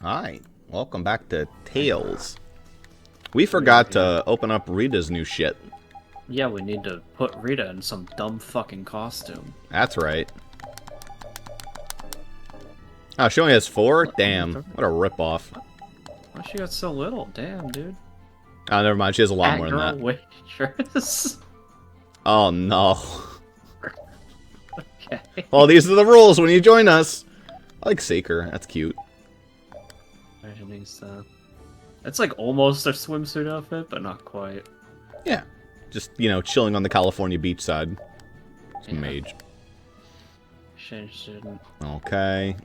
Hi, welcome back to Tales. We forgot to open up Rita's new shit. Yeah, we need to put Rita in some dumb fucking costume. That's right. Oh, she only has 4? Damn, what a ripoff. Why she got so little? Damn, dude. Oh, never mind, she has a lot more than that. Waitress. Oh no. Okay. Well, these are the rules when you join us. I like Saker, that's cute. It's like almost a swimsuit outfit, but not quite. Yeah. Just, you know, chilling on the California beach side. It's Yeah. mage. Shouldn't. Okay.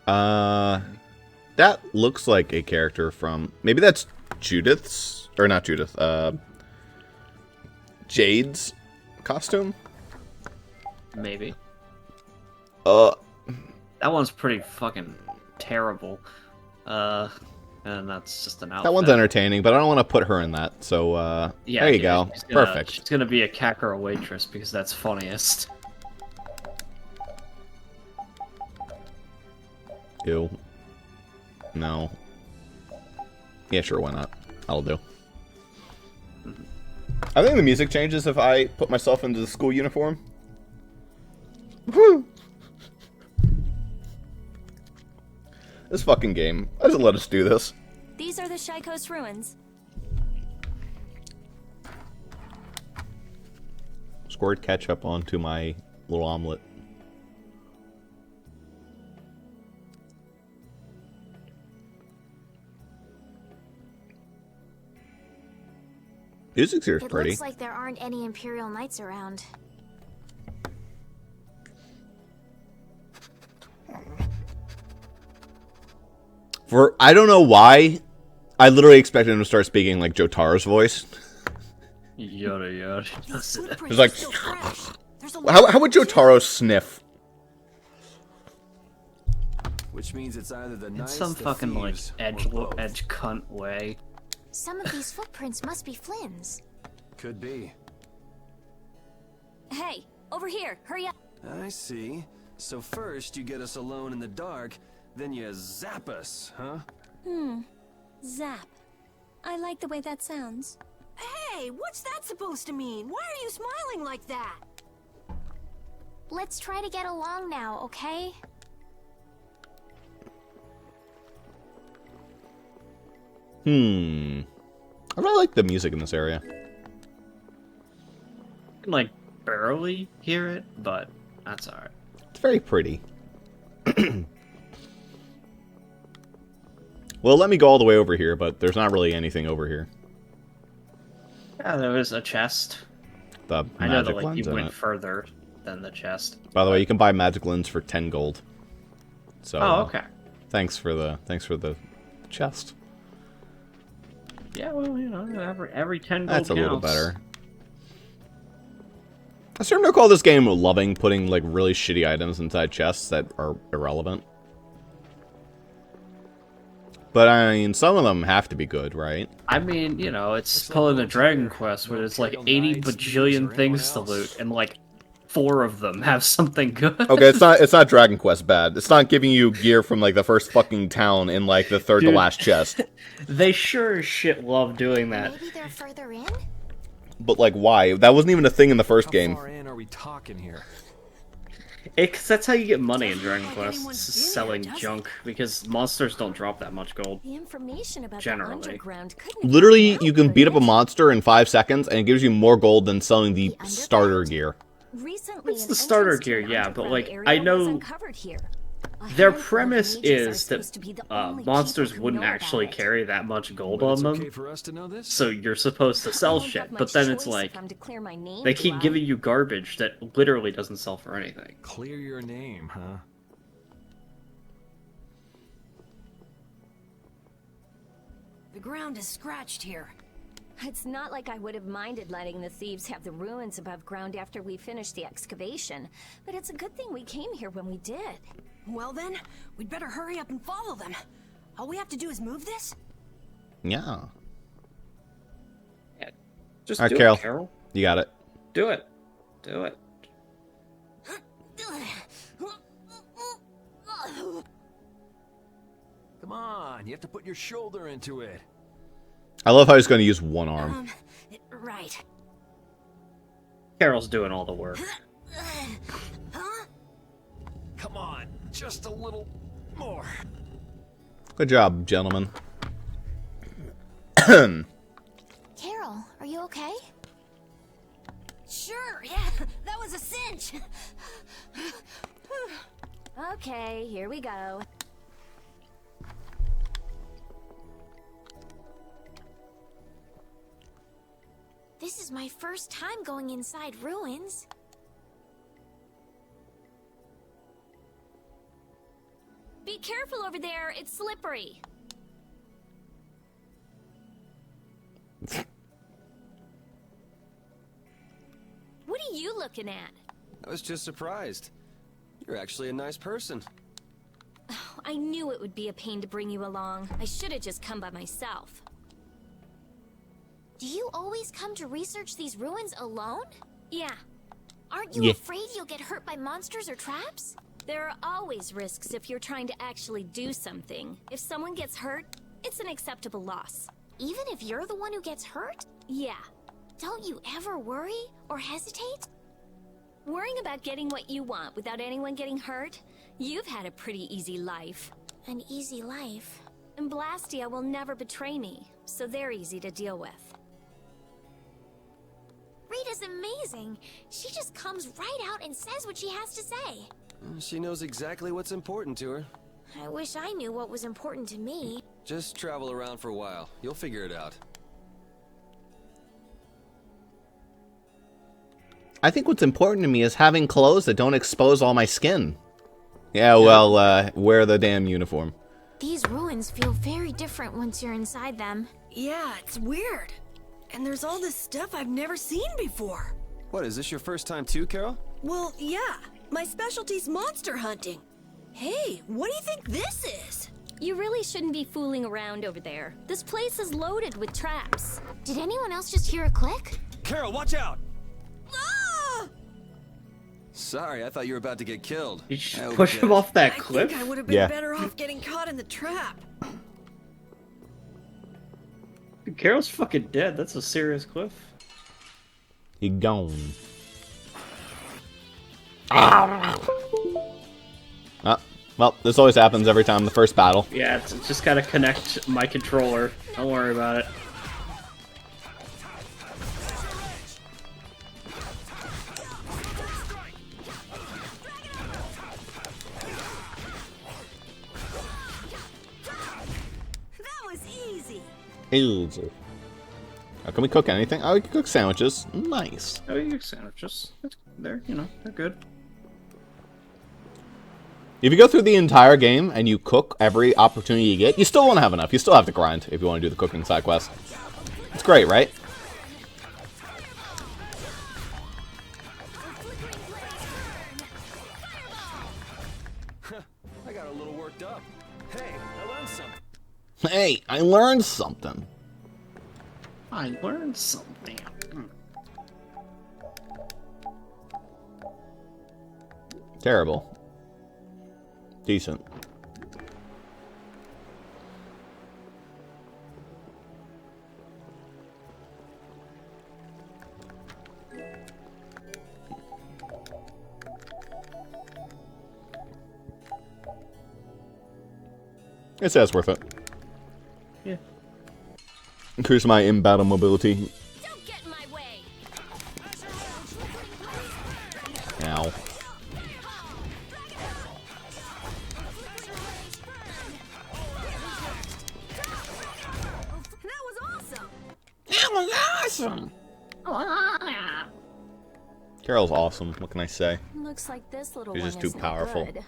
That looks like a character from... Maybe that's Judith's... Or not Judith, Jade's costume? Maybe. That one's pretty fucking terrible. And that's just an outfit. That one's entertaining, but I don't want to put her in that, so, yeah, there you go. Perfect. She's gonna be a Kakara waitress because that's funniest. Ew. No. Yeah, sure, why not? That'll do. I think the music changes if I put myself into the school uniform. This fucking game. Why doesn't let us do this? These are the Shaikos ruins. Squirt ketchup onto my little omelet. Music's here is It pretty. looks like there aren't any Imperial Knights around. I don't know why, I literally expected him to start speaking like Jotaro's voice. Yada yada. It's like, how would Jotaro sniff? Which means it's either the In knights, some the fucking like thieves, edge or both. cunt way. Some of these footprints must be Flynn's. Could be. Hey, over here, hurry up. I see. So first you get us alone in the dark, then you zap us, huh? Zap. I like the way that sounds. Hey, what's that supposed to mean? Why are you smiling like that? Let's try to get along now, okay? I really like the music in this area. I can like barely hear it, but that's alright. It's very pretty. Well, let me go all the way over here, but there's not really anything over here. Yeah, there was a chest. The I know that magic like lens you in went it. further than the chest. By the way, you can buy magic lens for 10 gold. So, Oh, okay. Thanks for the chest. Yeah, well, you know, every 10 gold That's a little counts. better. I started to call this game loving putting like really shitty items inside chests that are irrelevant. But I mean, some of them have to be good, right? I mean, you know, it's pulling a Dragon Quest where there's like 80 bajillion things to loot, and like 4 of them have something good. Okay, it's not Dragon Quest bad. It's not giving you gear from like the first fucking town in like the third to Dude. last chest. They sure as shit love doing that. Maybe they're further in? But like, why? That wasn't even a thing in the first How game. far in are we talking here? Cause that's how you get money in Dragon like Quest, anyone's is been there, selling does it? junk, because monsters don't drop that much gold. The information about Generally. the underground couldn't have Literally, gotten you out, can beat up could a it? monster in 5 seconds, and it gives you more gold than selling the The starter underground? gear. Recently, It's an the starter entrance to gear, an yeah, but, underground like, area I was know uncovered here. A Their handful of premise mages are is that supposed to be the only monsters people who wouldn't know about actually it. carry that much gold But on it's them, okay for us to know this? so you're supposed to I sell don't have shit, much but then it's choice like, if I'm to clear my name, they do keep I? giving you garbage that literally doesn't sell for anything. Clear your name, huh? The ground is scratched here. It's not like I would have minded letting the thieves have the ruins above ground after we finished the excavation, but it's a good thing we came here when we did. Well then, we'd better hurry up and follow them. All we have to do is move this? Yeah. Just Alright, do Carol. it, Carol. You got it. Do it. Do it. Come on, you have to put your shoulder into it. I love how he's going to use one arm. Right. Carol's doing all the work. Huh? Come on, just a little more. Good job, gentlemen. Carol, are you okay? Sure, yeah, that was a cinch. Okay, here we go. This is my first time going inside ruins. Be careful over there, it's slippery. What are you looking at? I was just surprised. You're actually a nice person. I knew it would be a pain to bring you along. I should have just come by myself. Do you always come to research these ruins alone? Yeah, Aren't you Yeah. afraid you'll get hurt by monsters or traps? there are always risks if you're trying to actually do something. If someone gets hurt, it's an acceptable loss. Even if you're the one who gets hurt? Yeah, Don't you ever worry or hesitate? worrying about getting what you want without anyone getting hurt? You've had a pretty easy life. An easy life. And Blastia will never betray me, so they're easy to deal with. Rita's amazing. She just comes right out and says what she has to say. She knows exactly what's important to her. I wish I knew what was important to me. Just travel around for a while. You'll figure it out. I think what's important to me is having clothes that don't expose all my skin. Yeah, well, wear the damn uniform. These ruins feel very different once you're inside them. Yeah, it's weird. And there's all this stuff I've never seen before. What, is this your first time too, Carol? Well, yeah. My specialty's monster hunting. Hey, what do you think this is? You really shouldn't be fooling around over there. This place is loaded with traps. Did anyone else just hear a click? Carol, watch out! Ah! Sorry, I thought you were about to get killed. You just I hope push you him get it. off that I cliff? think I would have been Yeah. better off getting caught in the trap. Carol's fucking dead. That's a serious cliff. You gone. Well, this always happens every time the first battle. Yeah, it's just gotta connect my controller. Don't worry about it. That was easy. Easy. Can we cook anything? Oh, we can cook sandwiches. Nice. Oh, you sandwiches. They're, you know, they're good. If you go through the entire game and you cook every opportunity you get, you still won't have enough. You still have to grind if you want to do the cooking side quest. It's great, right? I got a little worked up. Hey, I learned something. Hey, I learned something. I learned something. Terrible. Decent. It says worth it. Yeah. Increase my in-battle mobility. Don't get in my way! Ow. That was awesome. That was awesome! Carol's awesome. What can I say? Looks like this little She's one just too isn't powerful. good.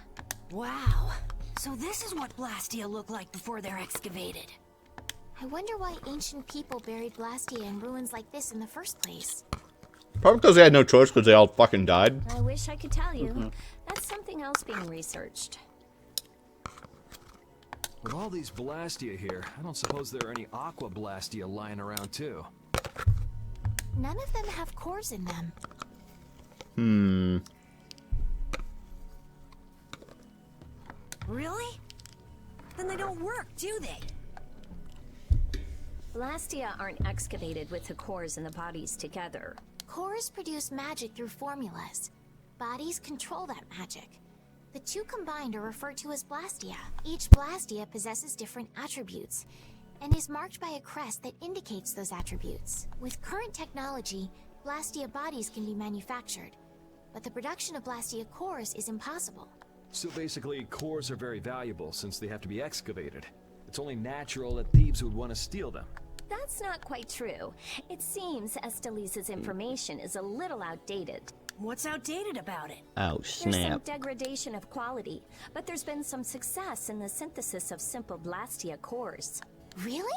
Wow. So this is what Blastia looked like before they're excavated. I wonder why ancient people buried Blastia in ruins like this in the first place. Probably because they had no choice because they all fucking died. I wish I could tell you. That's something else being researched. With all these Blastia here, I don't suppose there are any Aqua Blastia lying around too. None of them have cores in them. Really? then they don't work, do they? Blastia aren't excavated with the cores and the bodies together. Cores produce magic through formulas. Bodies control that magic. The two combined are referred to as Blastia. Each Blastia possesses different attributes and is marked by a crest that indicates those attributes. With current technology, Blastia bodies can be manufactured, but the production of Blastia cores is impossible. So basically, cores are very valuable since they have to be excavated. It's only natural that thieves would want to steal them. That's not quite true. It seems Estelise's information is a little outdated. What's outdated about it? Oh, There's some snap. degradation of quality, but there's been some success in the synthesis of simple Blastia cores. Really?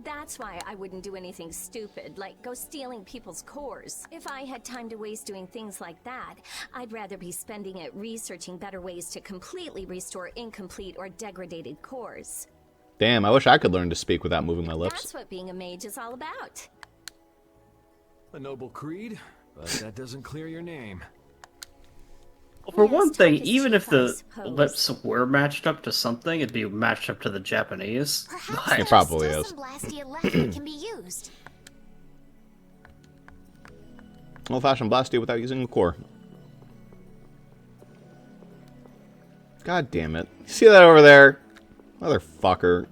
That's why I wouldn't do anything stupid, like go stealing people's cores. If I had time to waste doing things like that, I'd rather be spending it researching better ways to completely restore incomplete or degraded cores. Damn, I wish I could learn to speak without moving my lips. That's what being a mage is all about. A noble creed, but that doesn't clear your name. Well, for Yes, one thing, talk is even cheap, if I the suppose. lips were matched up to something, it'd be matched up to the Japanese. Perhaps But- there probably are is. still some Blastia left that can be used. Old-fashioned Blastia without using the core. God damn it. You see that over there? Motherfucker.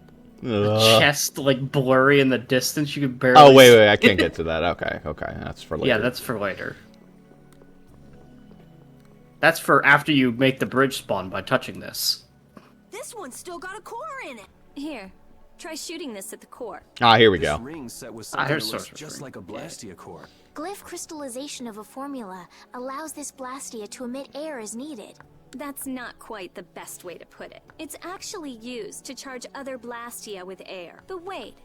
Ugh. Chest like blurry in the distance, you could barely. Oh, wait, I can't get to that. Okay, that's for later. Yeah, that's for later. That's for after you make the bridge spawn by touching this. This one's still got a core in it. Here, try shooting this at the core. Ah, here we This go. ring set with something that here's looks sorcerer's just ring. like a Blastia core. Glyph crystallization of a formula allows this Blastia to emit air as needed. That's not quite the best way to put it. It's actually used to charge other Blastia with air. But wait,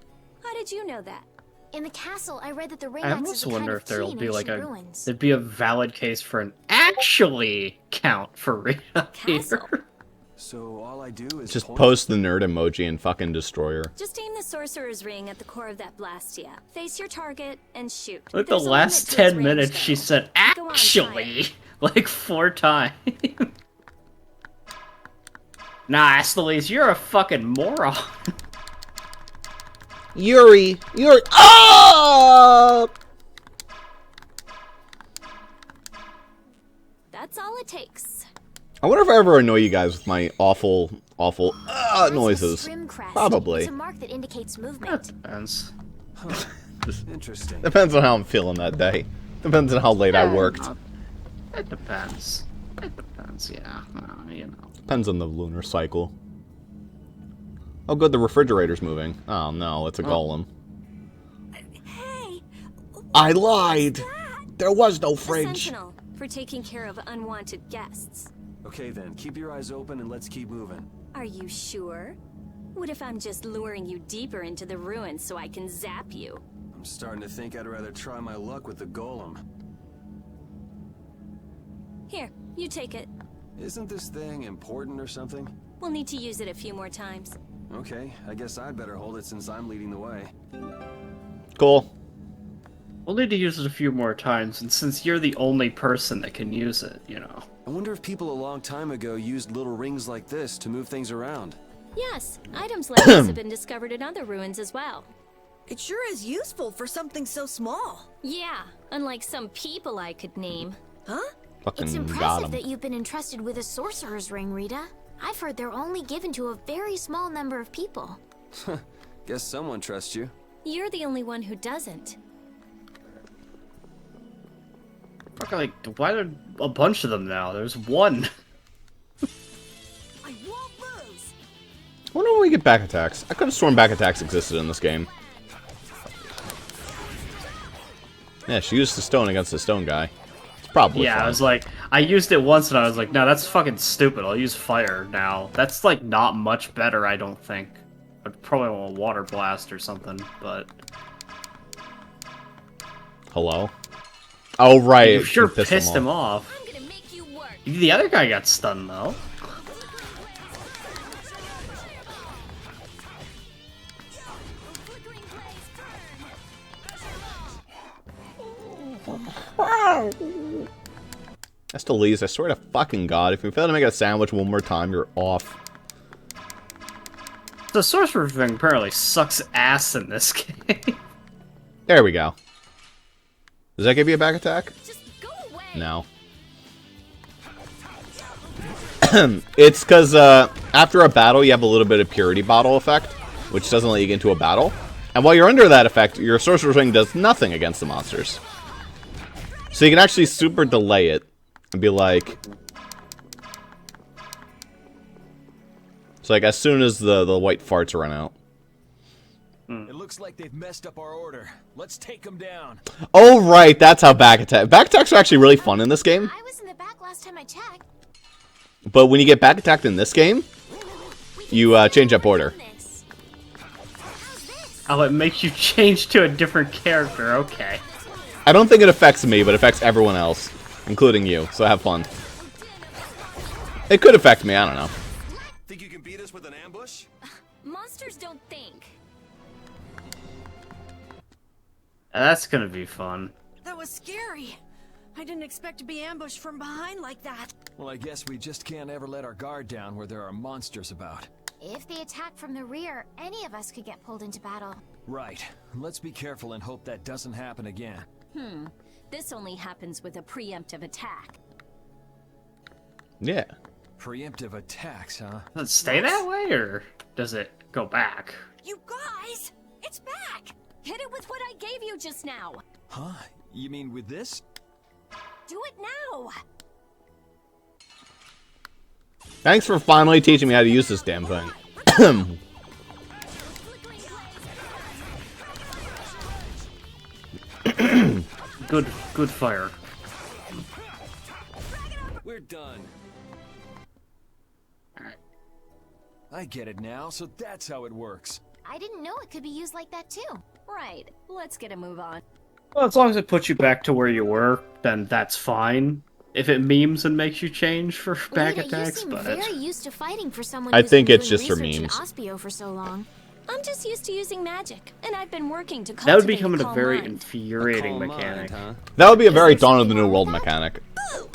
how did you know that? In the castle, I read that the ring I acts as almost a kind wonder of if there'll key in be like ancient a ruins. there'd be a valid case for an actually count for Rita Castle. here. So all I do is Just point. post the nerd emoji and fucking destroy her. Just aim the sorcerer's ring at the core of that Blastia. Face your target and shoot. Like the There's a last limit to its 10 minutes, range, she though. said Go on, try actually it. like 4 times. Nah, Estelise, you're a fucking moron. Yuri! Oh! That's all it takes. I wonder if I ever annoy you guys with my awful There's a noises. Strim crest. Probably. It's a mark that indicates That movement. depends. Interesting. Depends on how I'm feeling that day. Depends on how late I worked. It depends. It depends, yeah. You know. Depends on the lunar cycle. Oh good, the refrigerator's moving. Oh no, it's a golem. Hey, I lied! There was no The fridge! Sentinel, for taking care of unwanted guests. Okay then, keep your eyes open and let's keep moving. Are you sure? What if I'm just luring you deeper into the ruins so I can zap you? I'm starting to think I'd rather try my luck with the golem. Here, you take it. Isn't this thing important or something? We'll need to use it a few more times. Okay, I guess I'd better hold it since I'm leading the way. Cool. We'll need to use it a few more times, and since you're the only person that can use it, you know. I wonder if people a long time ago used little rings like this to move things around. Yes, items like this have been discovered in other ruins as well. it sure is useful for something so small. Yeah, unlike some people I could name. Huh? Fucking It's got impressive him. that you've been entrusted with a sorcerer's ring, Rita. I've heard they're only given to a very small number of people. Guess someone trusts you. You're the only one who doesn't. Fuck, like, why are there a bunch of them now? There's one. I won't lose. I wonder when we get back attacks. I could have sworn back attacks existed in this game. Yeah, she used the stone against the stone guy. It's probably Yeah, fine. I was like, I used it once and I was like, no, that's fucking stupid. I'll use fire now. That's like not much better, I don't think. I'd probably want a water blast or something, but Hello? Oh, right. you sure pissed pissed him off. I'm gonna make you work. The other guy got stunned though. Flickering blaze, burn. That's to Lee's. I swear to fucking God, if you fail to make a sandwich one more time, you're off. The sorcerer thing apparently sucks ass in this game. There we go. Does that give you a back attack? Just go away. No. It's because after a battle, you have a little bit of purity bottle effect, which doesn't let you get into a battle. And while you're under that effect, your sorcerer's ring does nothing against the monsters. So you can actually super delay it and be like... It's like as soon as the white farts run out. It looks like they've messed up our order. Let's take them down. Oh, right, that's how back attack... Back attacks are actually really fun in this game. I was in the back last time I checked. But when you get back attacked in this game, you change up order. Oh, it makes you change to a different character. Okay. I don't think it affects me, but it affects everyone else, including you, so have fun. It could affect me, I don't know. Think you can beat us with an ambush? Monsters don't think. That's gonna be fun. That was scary. I didn't expect to be ambushed from behind like that. Well, I guess we just can't ever let our guard down where there are monsters about. If they attack from the rear, any of us could get pulled into battle. Right. Let's be careful and hope that doesn't happen again. This only happens with a preemptive attack. Yeah. Preemptive attacks, huh? Does it stay that way, or does it go back? You guys, it's back. Hit it with what I gave you just now. Huh? You mean with this? Do it now. Thanks for finally teaching me how to use this damn thing. Good fire. We're done. Alright. I get it now, so that's how it works. I didn't know it could be used like that too. Right. Let's get a move on. Well, as long as it puts you back to where you were, then that's fine. If it memes and makes you change for back Rita, attacks, you seem but very used to fighting for someone I who's think been it's doing just for research in memes. Ospio for so long. I'm just used to using magic, and I've been working to that would cultivate become a a calm very mind. infuriating Calm mechanic. mind, huh? That would be a very Dawn of the New World mechanic. Ooh,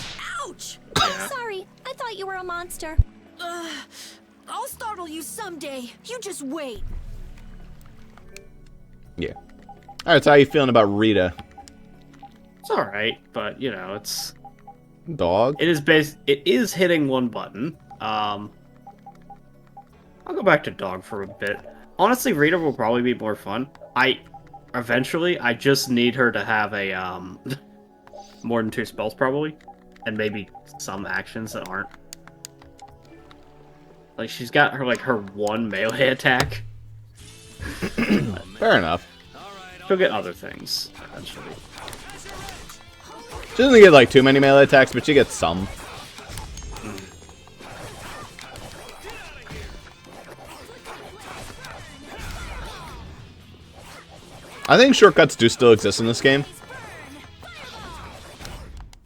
ouch! Sorry, I thought you were a monster. I'll startle you someday. You just wait. Yeah. Alright, so how you feeling about Rita? It's alright, but you know, it's Dog? it is hitting one button. I'll go back to dog for a bit. Honestly, Rita will probably be more fun. Eventually I just need her to have a more than 2 spells probably, and maybe some actions that aren't. Like she's got her her 1 melee attack. Fair enough. She'll get other things eventually. She doesn't get like too many melee attacks, but she gets some. I think shortcuts do still exist in this game.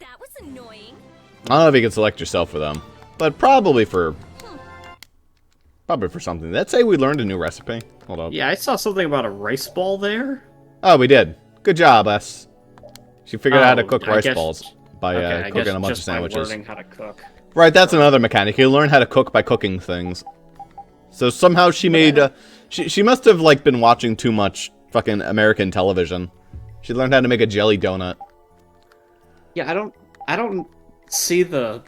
That was annoying. I don't know if you can select yourself for them, but probably for something. Let's say we learned a new recipe. Hold up. Yeah, I saw something about a rice ball there. Oh, we did. Good job, us. She figured out how to cook I rice guess- balls by Okay, I cooking guess a bunch of just by sandwiches. learning how to cook. Right, that's another mechanic. You learn how to cook by cooking things. So somehow she made... she must have like been watching too much fucking American television. She learned how to make a jelly donut. Yeah, I don't see the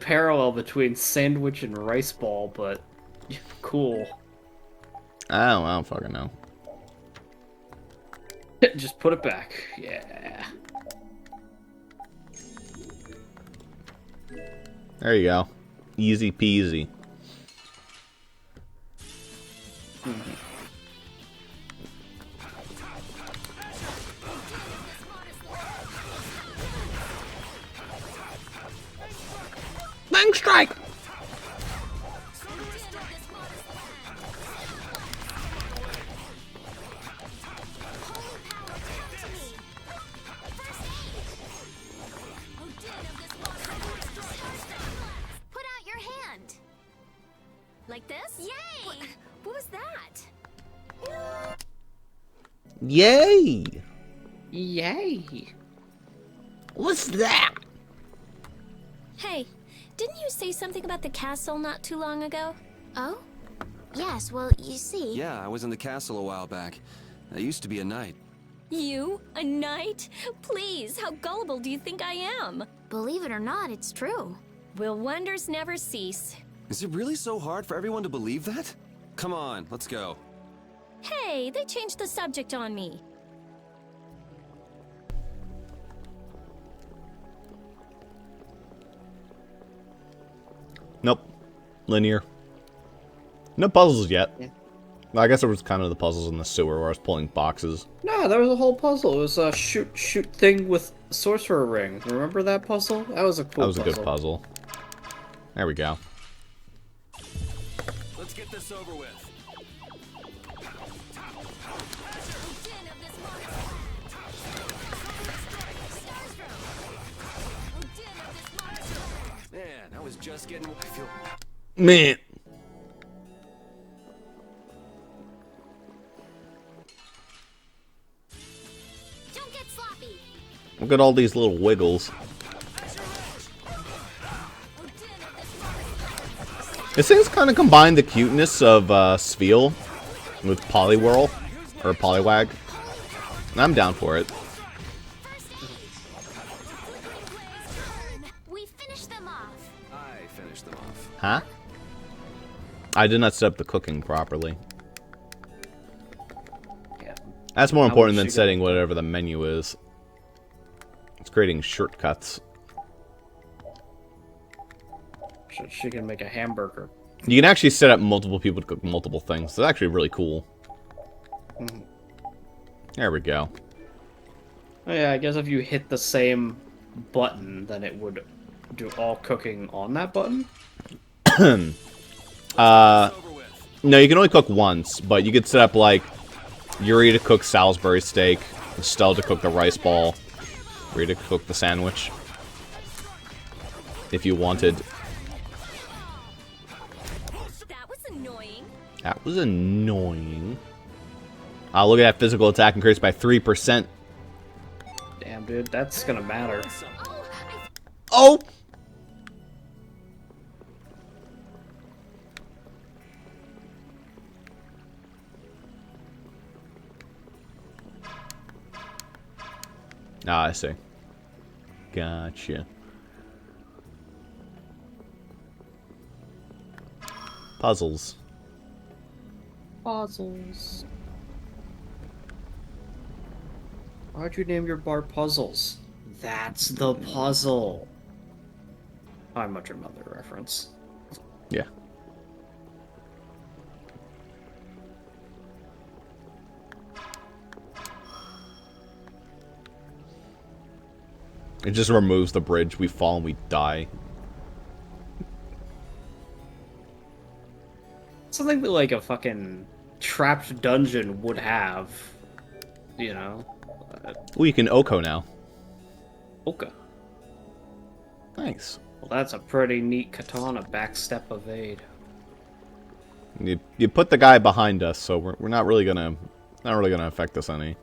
parallel between sandwich and rice ball, but cool. I don't fucking know. Just put it back. Yeah. There you go. Easy peasy. Bang strike! Put out your hand. Like this? Yay! What was that? Yay! Yay! What's that? Hey, didn't you say something about the castle not too long ago? Oh? Yes, well, you see... Yeah, I was in the castle a while back. I used to be a knight. You? A knight? Please, how gullible do you think I am? Believe it or not, it's true. Will wonders never cease? Is it really so hard for everyone to believe that? Come on, let's go. Hey, they changed the subject on me. Nope. Linear. No puzzles yet. Yeah. Well, I guess there was kind of the puzzles in the sewer where I was pulling boxes. No, there was a whole puzzle. It was a shoot thing with sorcerer ring. Remember that puzzle? That was a cool puzzle. That was a good puzzle. There we go. Let's get this over with. Man, I was just getting... I feel... Man. Don't get sloppy. Look at all these little wiggles. This thing's kind of combined the cuteness of Sveal with Poliwhirl or Poliwag. And I'm down for it. We finished them off. I finished them off. Huh? I did not set up the cooking properly. Yeah. That's more How important was than she setting gonna- whatever the menu is. It's creating shortcuts. She can make a hamburger. You can actually set up multiple people to cook multiple things. It's actually really cool. Mhm. There we go. Oh, yeah, I guess if you hit the same button, then it would do all cooking on that button. No, you can only cook once, but you could set up, like, Yuri to cook Salisbury steak, Estelle to cook the rice ball, Rita to cook the sandwich. If you wanted. That was annoying. That was annoying. Look at that physical attack increased by 3%. Damn, dude, that's gonna matter. Oh! Ah, I see. Gotcha. Puzzles. Puzzles. Why'd you name your bar Puzzles? That's the puzzle. How much your mother reference. Yeah. It just removes the bridge. We fall and we die. Something that like a fucking trapped dungeon would have. You know? Ooh, you can Oko now. Oka. Nice. Well, that's a pretty neat katana backstep evade. You put the guy behind us, so we're not really gonna affect us any.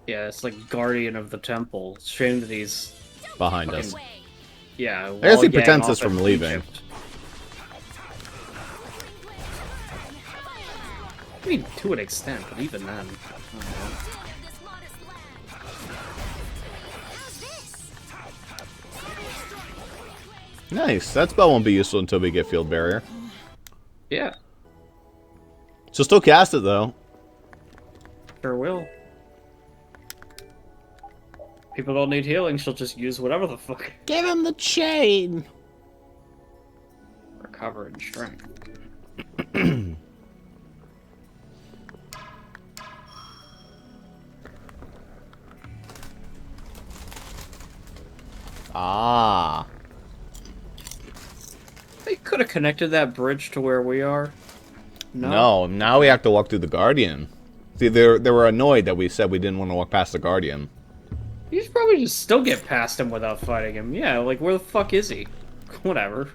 Yeah, it's like Guardian of the Temple. It's a shame that he's Behind us. yeah. I guess he lollygagging pretends off us from in leaving. Egypt. I mean, to an extent, but even then. I don't know. Nice. That spell won't be useful until we get Field Barrier. Yeah, So still cast it though. sure will. People don't need healing, she'll just use whatever the fuck. Give him the chain. Recover in strength. Ah. They could have connected that bridge to where we are. No, now we have to walk through the Guardian. See, they were annoyed that we said we didn't want to walk past the Guardian. You should probably just still get past him without fighting him. Yeah, like, where the fuck is he? Whatever.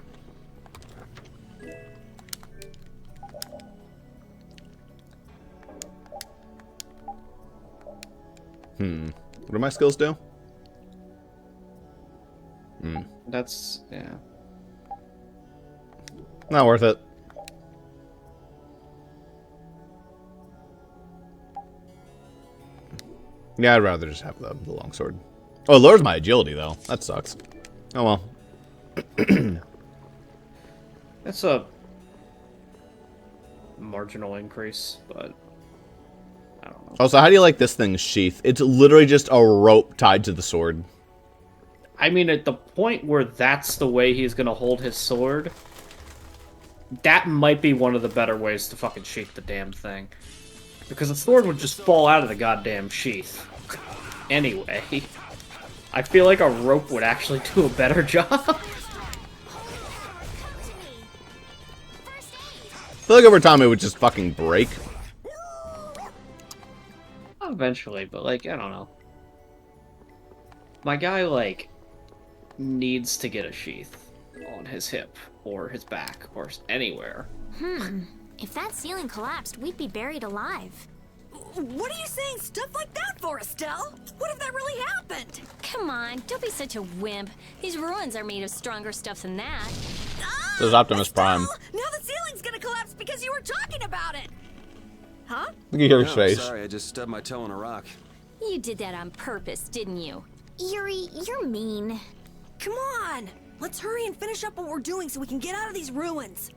What do my skills do? That's, yeah. Not worth it. Yeah, I'd rather just have the longsword. Oh, it lowers my agility, though. That sucks. Oh, well. It's a marginal increase, but I don't know. Also, how do you like this thing's sheath? It's literally just a rope tied to the sword. I mean, at the point where that's the way he's gonna hold his sword, that might be one of the better ways to fucking sheath the damn thing. Because the sword would just fall out of the goddamn sheath. Anyway, I feel like a rope would actually do a better job. I feel like over time it would just fucking break. Eventually, but like, I don't know. My guy, like, needs to get a sheath on his hip, or his back, or anywhere. If that ceiling collapsed, we'd be buried alive. What are you saying stuff like that for, Estelle? What if that really happened? Come on, don't be such a wimp. These ruins are made of stronger stuff than that. This is Optimus Prime. Now the ceiling's gonna collapse because you were talking about it. Huh? Look at your No, face. sorry, I just stubbed my toe on a rock. You did that on purpose, didn't you? Yuri, you're mean. Come on. Let's hurry and finish up what we're doing so we can get out of these ruins.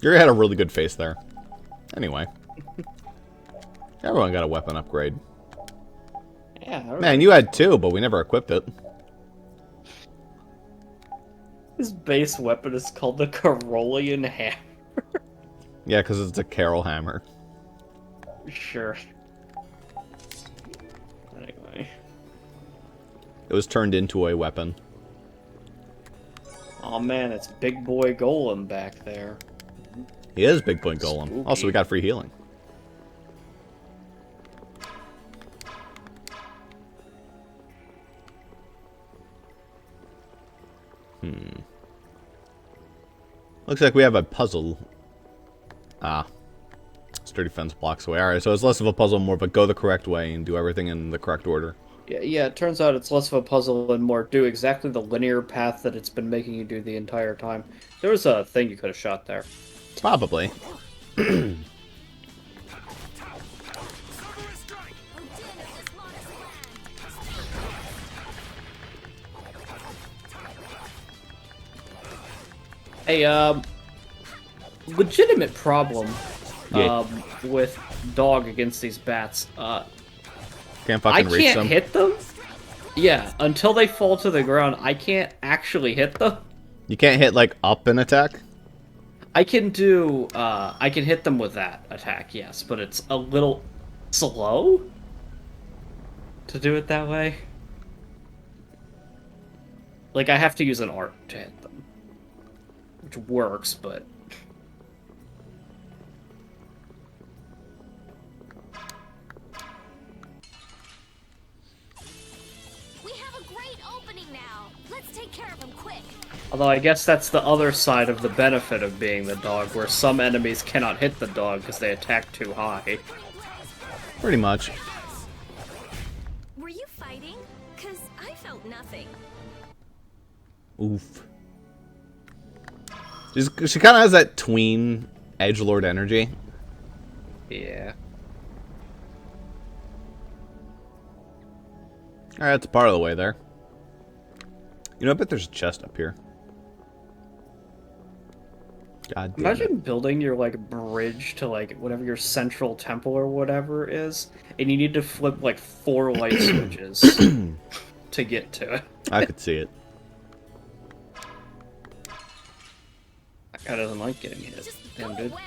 You had a really good face there. Anyway. Everyone got a weapon upgrade. Yeah, Man, you had two, but we never equipped it. his base weapon is called the Carolean Hammer. Yeah, because it's a Carol hammer. Sure. Anyway. It was turned into a weapon. Oh man, it's Big Boy Golem back there. He is Big Point Golem. Spooky. Also, we got free healing. Looks like we have a puzzle. Ah. Sturdy fence blocks away. Alright, so it's less of a puzzle, more of a go the correct way and do everything in the correct order. Yeah, it turns out it's less of a puzzle and more do exactly the linear path that it's been making you do the entire time. There was a thing you could have shot there. Probably. Hey, legitimate problem Yeah. with dog against these bats. Can't I fucking reach can't them. hit them. Yeah, until they fall to the ground, I can't actually hit them. You can't hit, like, up an attack? I can do, I can hit them with that attack, yes, but it's a little slow to do it that way. Like, I have to use an art to hit them. Which works, but... We have a great opening now. Let's take care of him quick. Although I guess that's the other side of the benefit of being the dog, where some enemies cannot hit the dog because they attack too high. Pretty much. Were you fighting? Because I felt nothing. Oof. She kind of has that tween edgelord energy. Yeah. Alright, that's part of the way there. You know, I bet there's a chest up here. God damn Imagine it. building your, like, bridge to, like, whatever your central temple or whatever is, and you need to flip, like, 4 light switches to get to it. I could see it. That guy doesn't like getting hit. Just Damn, go dude. away.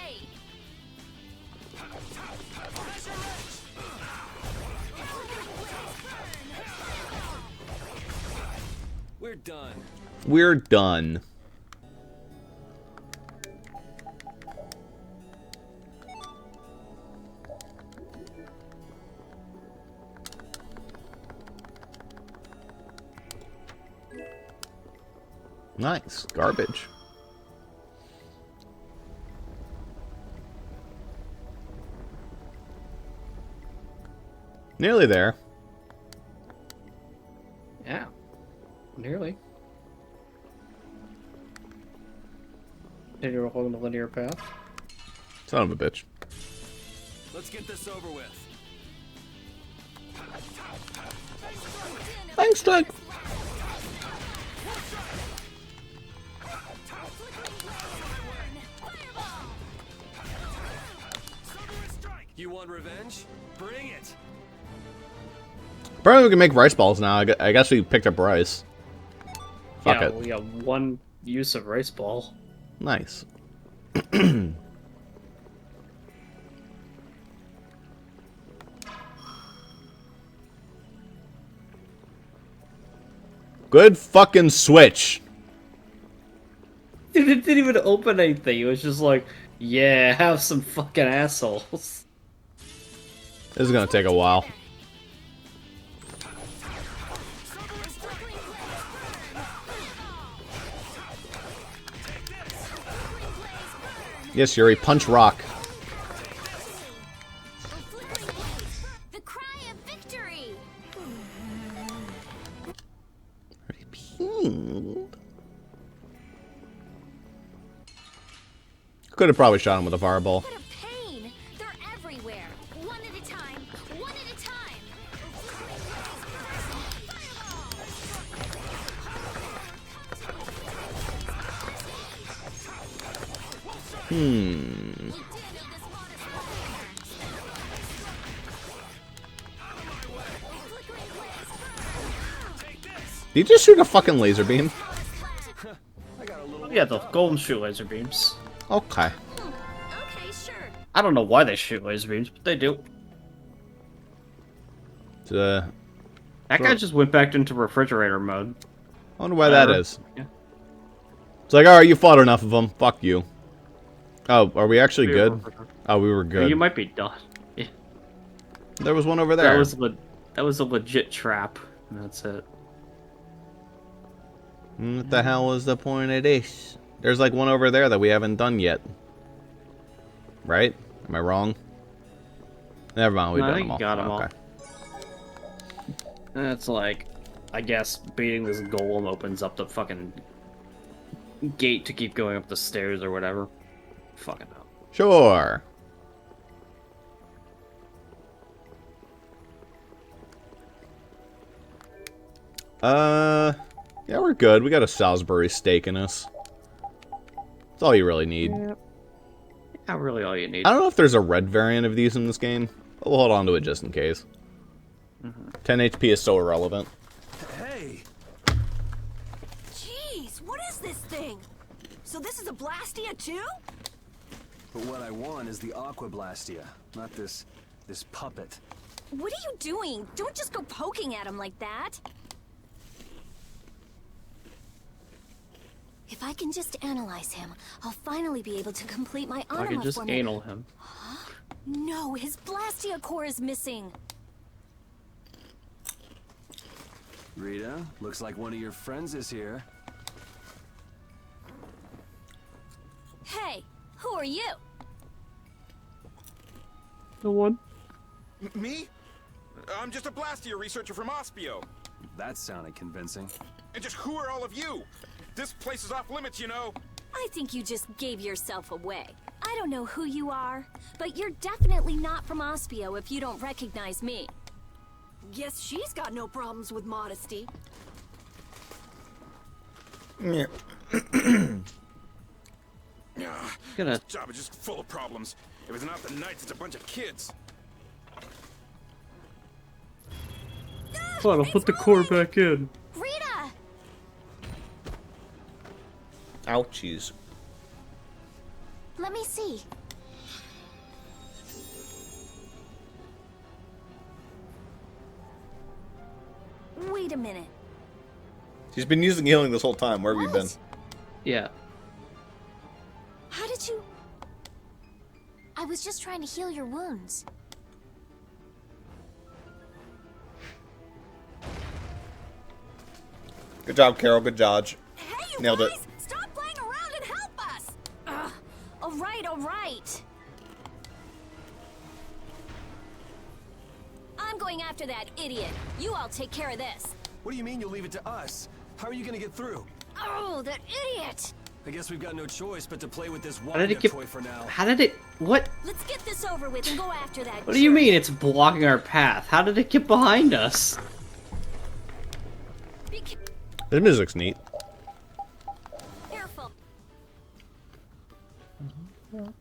We're done. We're done. Nice. Garbage. Nearly there. Yeah. Nearly. Continue along the linear path. Son of a bitch. Let's get this over with. Thanks, Doug. You want revenge? Bring it. Apparently we can make rice balls now. I guess we picked up rice. Fuck yeah, it. we got one use of rice ball. Nice. Good fucking switch. Dude, it didn't even open anything. It was just like, yeah, have some fucking assholes. This is gonna take a while. Yes, Yuri, punch rock. The cry of victory! Could have probably shot him with a fireball. What a pain! They're everywhere! One at a time! One at a time! Did you just shoot a fucking laser beam? Yeah, the golden shoot laser beams. Okay. Okay, sure. I don't know why they shoot laser beams, but they do. I That guy just went back into refrigerator mode. wonder why that is. Yeah. It's like, alright, you fought enough of them. Fuck you. Oh, are we actually We good? were- Oh, we were good. You might be done. Yeah. There was one over there. That was a legit trap. And that's it. What the hell is the point of this? There's like one over there that we haven't done yet. Right? Am I wrong? Never mind, we've No, I done think them all. you got 'em all. Okay. That's like, I guess beating this golem opens up the fucking gate to keep going up the stairs or whatever. Fucking hell. Sure. Yeah, we're good. We got a Salisbury steak in us. That's all you really need. Not really all you need. I don't know if there's a red variant of these in this game. But we'll hold on to it just in case. 10 HP is so irrelevant. Hey! Jeez, what is this thing? So this is a Blastia too? But what I want is the Aqua Blastia, not this puppet. What are you doing? Don't just go poking at him like that. If I can just analyze him, I'll finally be able to complete my I anima can just formula. anal him. No, his Blastia core is missing. Rita, looks like one of your friends is here. Hey, who are you? No one. Me? I'm just a Blastia researcher from Ospio. That sounded convincing. And just who are all of you? This place is off limits, you know. I think you just gave yourself away. I don't know who you are, but you're definitely not from Ospio if you don't recognize me. Guess she's got no problems with modesty. Yeah. Gonna. This job is just full of problems. If it's not the Knights, it's a bunch of kids. Fine, I'll put the core back in. Rita! Ouchies. Let me see. Wait a minute. She's been using healing this whole time. Where have you been? Yeah. How did you... I was just trying to heal your wounds. Good job, Carol. Good dodge. Hey, you Nailed guys! it. Stop playing around and help us! All right, all right. I'm going after that idiot. You all take care of this. What do you mean you'll leave it to us? How are you gonna get through? Oh, that idiot! I guess we've got no choice but to play with this How did it wind-up get? toy for now. How did it? What? Let's get this over with and go after that. What do you mean it's blocking our path? How did it get behind us? The music's neat. Careful.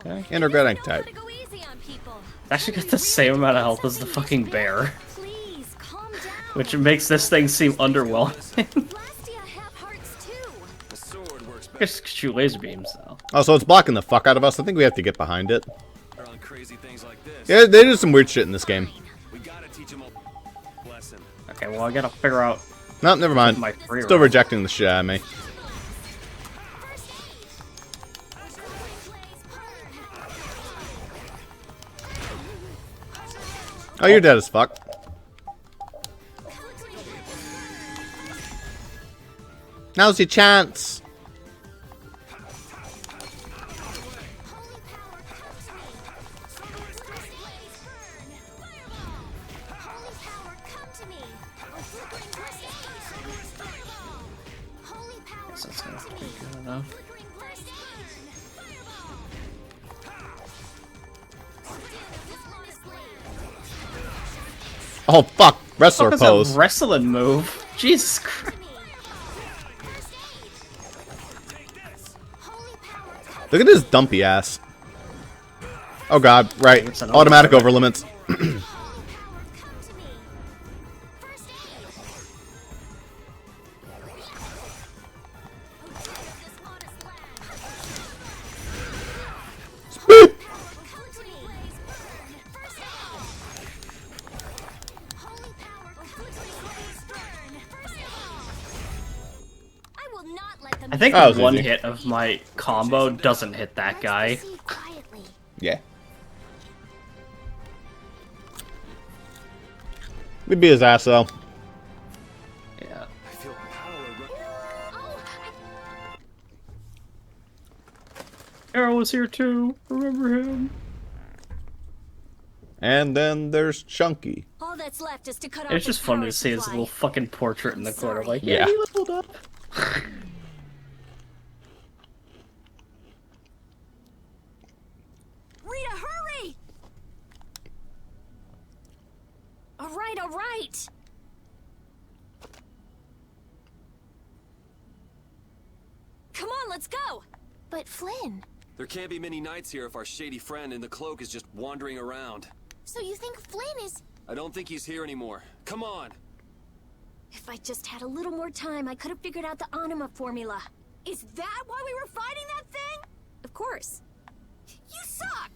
Okay. Energetic type. Go easy on people. It's actually got the same amount of health as the fucking bear, Please calm down. which makes this thing seem underwhelming. Blastia have hearts too. The sword works better Just shoot laser beams though. Oh, so it's blocking the fuck out of us. I think we have to get behind it. on crazy things like this. Yeah, they do some weird shit in this game. We gotta teach them a lesson. Okay, well I gotta figure out. No, never mind. My free Still roll. rejecting the shit out of me. Oh, you're dead as fuck. Now's your chance. Guess that's gonna be good enough. Oh fuck, wrestler What is pose. a wrestling move? Jesus Christ. Look at his dumpy ass. Oh god, right. It's an Automatic over- over limits. I think That was one easy. hit of my combo doesn't hit that guy. Yeah. We beat his ass though. Yeah. I feel power run. Arrow was here too. Remember him? And then there's Chunky. All that's left is to cut off It's just his fun power to see his supply. little fucking portrait in the corner. Like, Yeah. he leveled up. Rita, hurry! All right, all right. Come on, let's go. But Flynn, There can't be many nights here if our shady friend in the cloak is just wandering around. so you think Flynn is... I don't think he's here anymore. Come on! If I just had a little more time, I could have figured out the Anima formula. Is that why we were fighting that thing? Of course. You suck!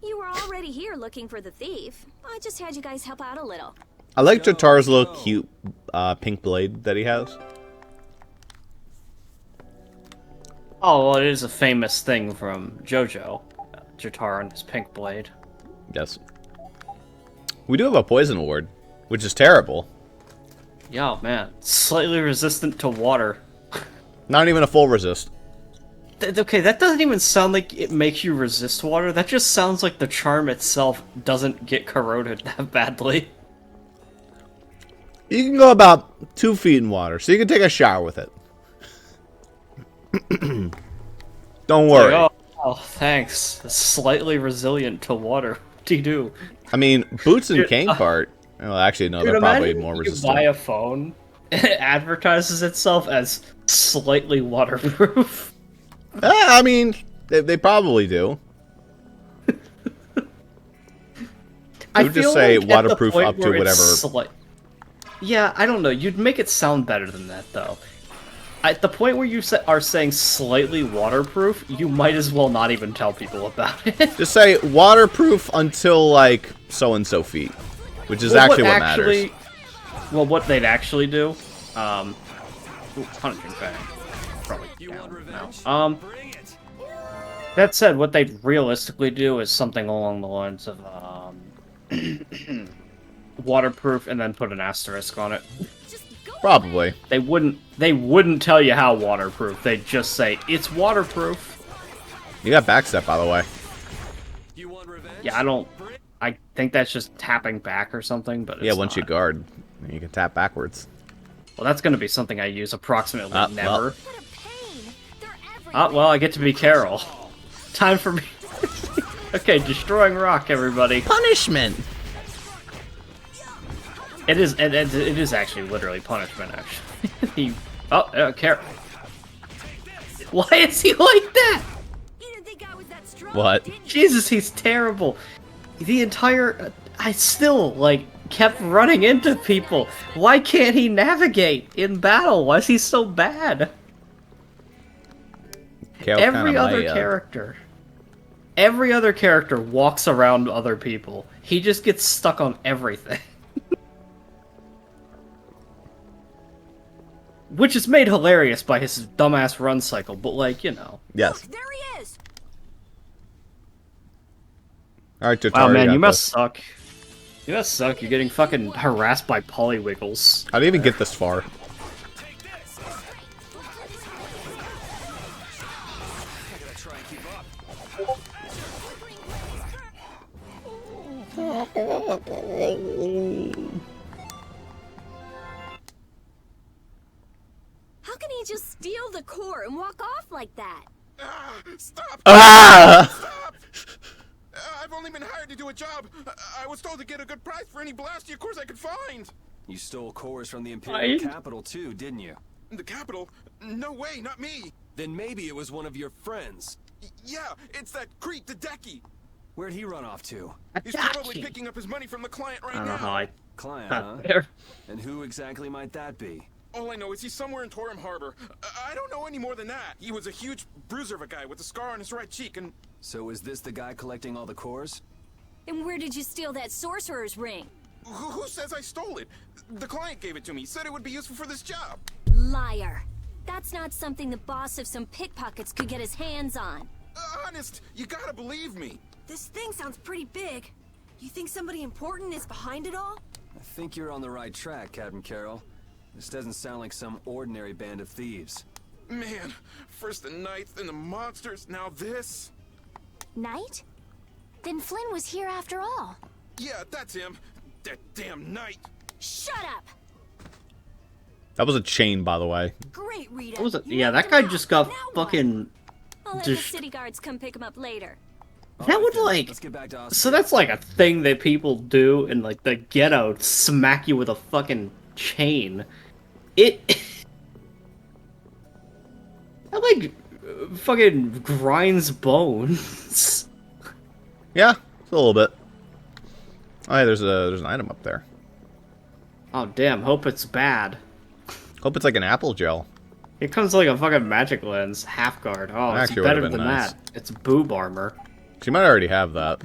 You were already here looking for the thief. I just had you guys help out a little. I like Jotaro's little cute pink blade that he has. Oh, well, it is a famous thing from JoJo. Jotaro and his pink blade. Yes. We do have a poison award, which is terrible. Yeah, oh, man. Slightly resistant to water. Not even a full resist. Okay, that doesn't even sound like it makes you resist water. That just sounds like the charm itself doesn't get corroded that badly. You can go about 2 feet in water, so you can take a shower with it. Don't worry. Like, oh, thanks. It's slightly resilient to water. What do you do? I mean, Boots and Dude, King part. Well, actually, no, Dude, they're probably imagine more you resistant. buy a phone, and it advertises itself as slightly waterproof. I mean, they probably do. I would just feel say like at the waterproof point up to where it's whatever. Yeah, I don't know. You'd make it sound better than that, though. At the point where you are saying slightly waterproof, you might as well not even tell people about it. Just say waterproof until like so and so feet, which is actually what matters. Well, what they'd actually do, punching bang, probably down now. Bring it! That said, what they'd realistically do is something along the lines of waterproof, and then put an asterisk on it. Probably. They wouldn't tell you how waterproof. They'd just say it's waterproof. You got backstep, by the way. You want revenge? Yeah, I think that's just tapping back or something, but it's Yeah, once you not. guard, you can tap backwards. Well, that's going to be something I use approximately Well. never. Oh, well, I get to be Carol. Time for me. Okay, destroying rock, everybody. Punishment! It is actually literally punishment, actually. Carol. Why is he like that? What? Jesus, he's terrible. The entire... I still, like, kept running into people. Why can't he navigate in battle? Why is he so bad? Every other character walks around other people. He just gets stuck on everything. Which is made hilarious by his dumbass run cycle, but like, you know. Yes. Look, there he is. Alright, Totari, Wow, man, you must suck. You must suck. You're getting fucking harassed by polywiggles. How do you even get this far? How can he just steal the core and walk off like that? Stop! Ah! Stop! I've only been hired to do a job. I was told to get a good price for any Blastia cores I could find. You stole cores from the Imperial capital too, didn't you? The capital? No way, not me. Then maybe it was one of your friends. Yeah, it's that creep, the Decky. Where'd he run off to? He's probably picking up his money from the client right I don't know now. how I... Client, huh? There. And who exactly might that be? All I know is he's somewhere in Torum Harbor. I don't know any more than that. He was a huge bruiser of a guy with a scar on his right cheek and... So is this the guy collecting all the cores? And where did you steal that sorcerer's ring? Who says I stole it? The client gave it to me. Said it would be useful for this job. Liar. That's not something the boss of some pickpockets could get his hands on. Honest, you gotta believe me. This thing sounds pretty big. You think somebody important is behind it all? I think you're on the right track, Captain Carroll. This doesn't sound like some ordinary band of thieves. Man, first the knights, then the monsters, now this. Knight? Then Flynn was here after all. Yeah, that's him. That damn knight. Shut up! That was a chain, by the way. Great, Rita. What was it? Yeah, that guy just got fucking... I'll have the city guards come pick him up later. That would, like... Let's get back to So that's, like, a thing that people do in, like, the ghetto. Smack you with a fucking chain. It... That, like, fucking grinds bones. Yeah, it's a little bit. Oh, yeah, there's an item up there. Oh, damn. Hope it's bad. Hope it's like an apple gel. It comes like a fucking magic lens. Half guard. Oh, it's Actually better would've than been nice. that. It's boob armor. She might already have that.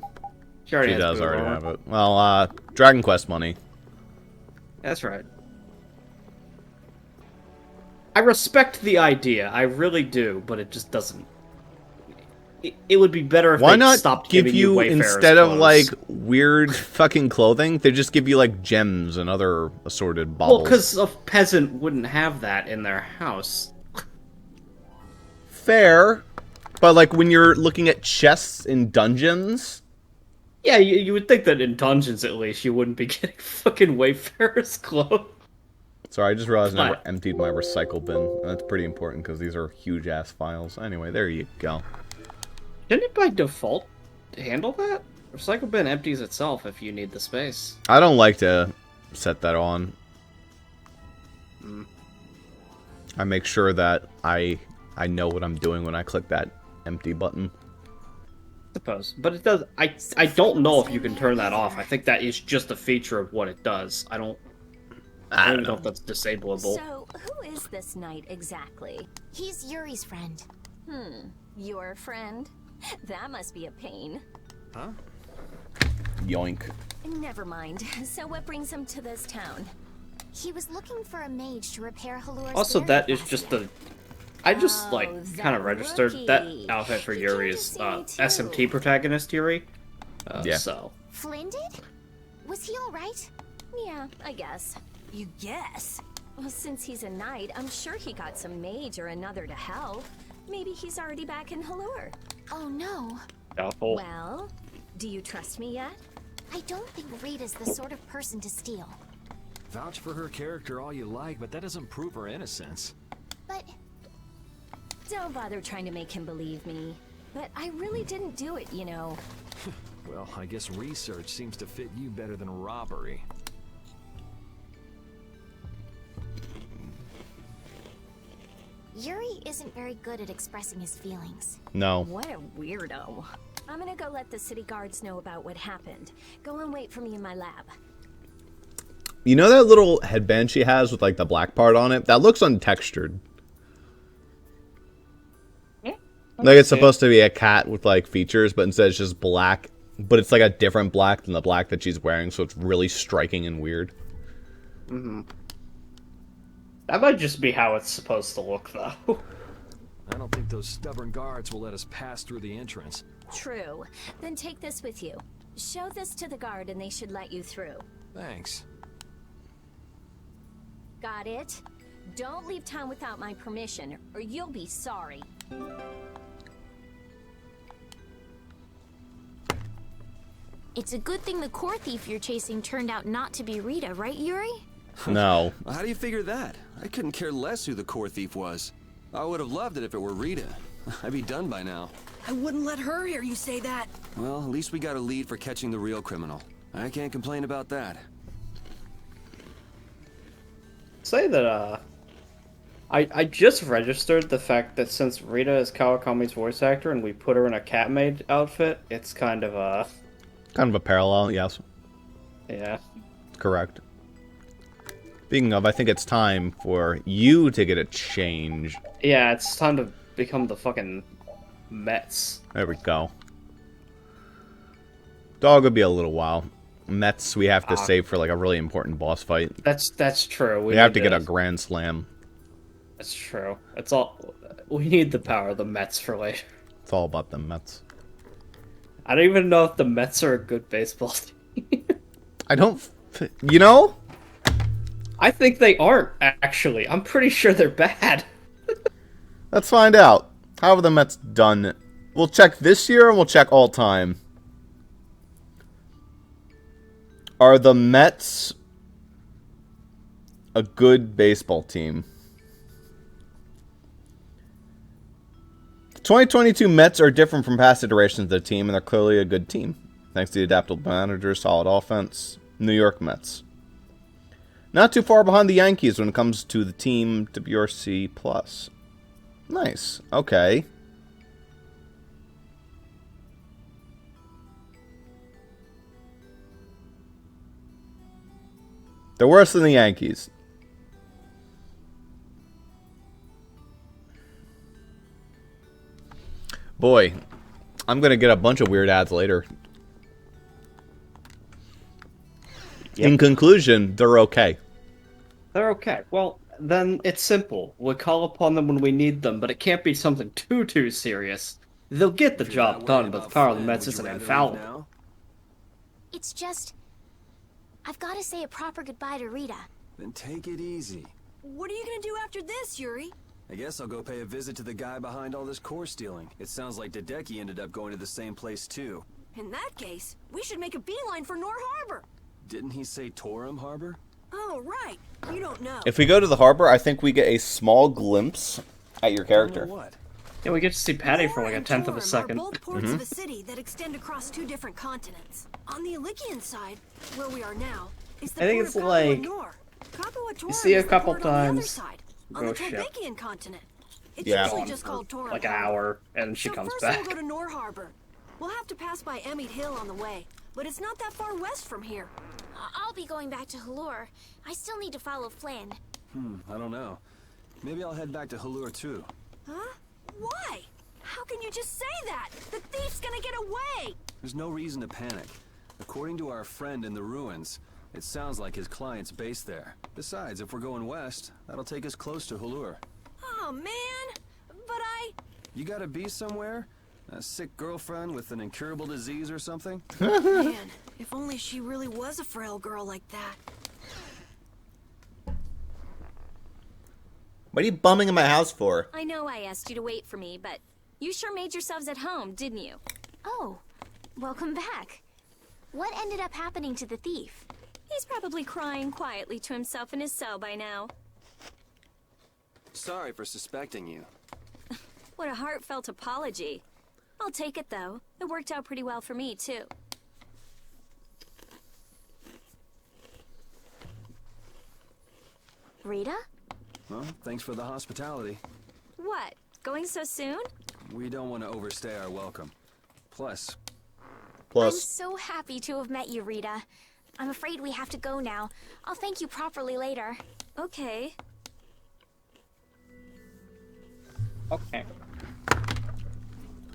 She already She has does boob already armor. have it. Well, Dragon Quest money. That's right. I respect the idea. I really do, but it just doesn't... It would be better if Why they not stopped give giving you, Wayfarer's instead of, clothes. like, weird fucking clothing, they just give you, like, gems and other assorted baubles? Well, because a peasant wouldn't have that in their house. Fair. But, like, when you're looking at chests in dungeons... Yeah, you would think that in dungeons, at least, you wouldn't be getting fucking Wayfarer's clothes. Sorry, I just realized I never emptied my recycle bin. That's pretty important, because these are huge-ass files. Anyway, there you go. Didn't it by default handle that? Recycle bin empties itself if you need the space. I don't like to set that on. I make sure that I know what I'm doing when I click that empty button. Suppose. But it does... I don't know if you can turn that off. I think that is just a feature of what it does. I don't know if that's disableable. So, who is this knight exactly? He's Yuri's friend. Your friend? That must be a pain. Huh? Yoink. Never mind. So what brings him to this town? He was looking for a mage to repair Halur's Also, barrier that is Blastia. just the... I just, like, that kind of registered that rookie. outfit for He Yuri came to is see me too. SMT protagonist Yuri. Yeah. So... Flynn did? Was he alright? Yeah, I guess. You guess. Well, since he's a knight, I'm sure he got some mage or another to help. Maybe he's already back in Halur. Oh no. Doubtful. Well, do you trust me yet? I don't think Rita's the sort of person to steal. Vouch for her character all you like, but that doesn't prove her innocence. But Don't bother trying to make him believe me. But I really didn't do it, you know. Well, I guess research seems to fit you better than robbery. Yuri isn't very good at expressing his feelings. No. What a weirdo. I'm gonna go let the city guards know about what happened. Go and wait for me in my lab. You know that little headband she has with like the black part on it? That looks untextured. Yeah, Like it's supposed to be a cat with like features, but instead it's just black. But it's like a different black than the black that she's wearing, so it's really striking and weird. Mm-hmm. That might just be how it's supposed to look, though. I don't think those stubborn guards will let us pass through the entrance. True. Then take this with you. Show this to the guard and they should let you through. Thanks. Got it? Don't leave town without my permission, or you'll be sorry. It's a good thing the core thief you're chasing turned out not to be Rita, right, Yuri? No. How do you figure that? I couldn't care less who the core thief was. I would have loved it if it were Rita. I'd be done by now. I wouldn't let her hear you say that. Well, at least we got a lead for catching the real criminal. I can't complain about that. Say that, I just registered the fact that since Rita is Kawakami's voice actor and we put her in a cat maid outfit, it's kind of a... Kind of a parallel, yes. Yeah. Correct. Speaking of, I think it's time for you to get a change. Yeah, it's time to become the fucking Mets. There we go. Dog would be a little while. Mets we have to save for like a really important boss fight. That's true. We have to get a grand slam. That's true. It's all... We need the power of the Mets for later. It's all about the Mets. I don't even know if the Mets are a good baseball team. I don't... You know? I think they aren't, actually. I'm pretty sure they're bad. Let's find out. How have the Mets done? We'll check this year and we'll check all time. Are the Mets a good baseball team? The 2022 Mets are different from past iterations of the team, and they're clearly a good team. Thanks to the adaptable manager, solid offense. New York Mets. Not too far behind the Yankees when it comes to the team WRC+. Nice. Okay. They're worse than the Yankees. Boy, I'm going to get a bunch of weird ads later. Yep. In conclusion, they're okay. They're okay. Well, then it's simple. We'll call upon them when we need them, but it can't be something too serious. They'll get the job done, but the power of the Mets isn't infallible. It's just... I've got to say a proper goodbye to Rita. Then take it easy. What are you gonna do after this, Yuri? I guess I'll go pay a visit to the guy behind all this core stealing. It sounds like Hideki ended up going to the same place too. In that case, we should make a beeline for Nor Harbor. Didn't he say Torum Harbor? Oh, right. You don't know. If we go to the harbor, I think we get a small glimpse at your character. What? Yeah, we get to see Patty for like a tenth of a second. Both ports of a city that extend across two different continents. On the Ilikian side, where we are now, is the I think port it's of like Papua you see a couple on times. the Go ship. Torbekian continent. It's Yeah. usually just called Torum Like an Harbor. hour, and she So comes first back. we'll go to Nor Harbor. We'll have to pass by Emmett Hill on the way, but it's not that far west from here. I'll be going back to Halur. I still need to follow Flynn. I don't know. Maybe I'll head back to Halur too. Huh? Why? How can you just say that? The thief's gonna get away! There's no reason to panic. According to our friend in the ruins, it sounds like his client's based there. Besides, if we're going west, that'll take us close to Halur. Oh, man! But You gotta be somewhere? A sick girlfriend with an incurable disease or something? Man, if only she really was a frail girl like that. What are you bumming in my house for? I know I asked you to wait for me, but you sure made yourselves at home, didn't you? Oh, welcome back. What ended up happening to the thief? He's probably crying quietly to himself in his cell by now. Sorry for suspecting you. What a heartfelt apology. I'll take it, though. It worked out pretty well for me, too. Rita? Well, thanks for the hospitality. What? Going so soon? We don't want to overstay our welcome. Plus, I'm so happy to have met you, Rita. I'm afraid we have to go now. I'll thank you properly later. Okay. Okay.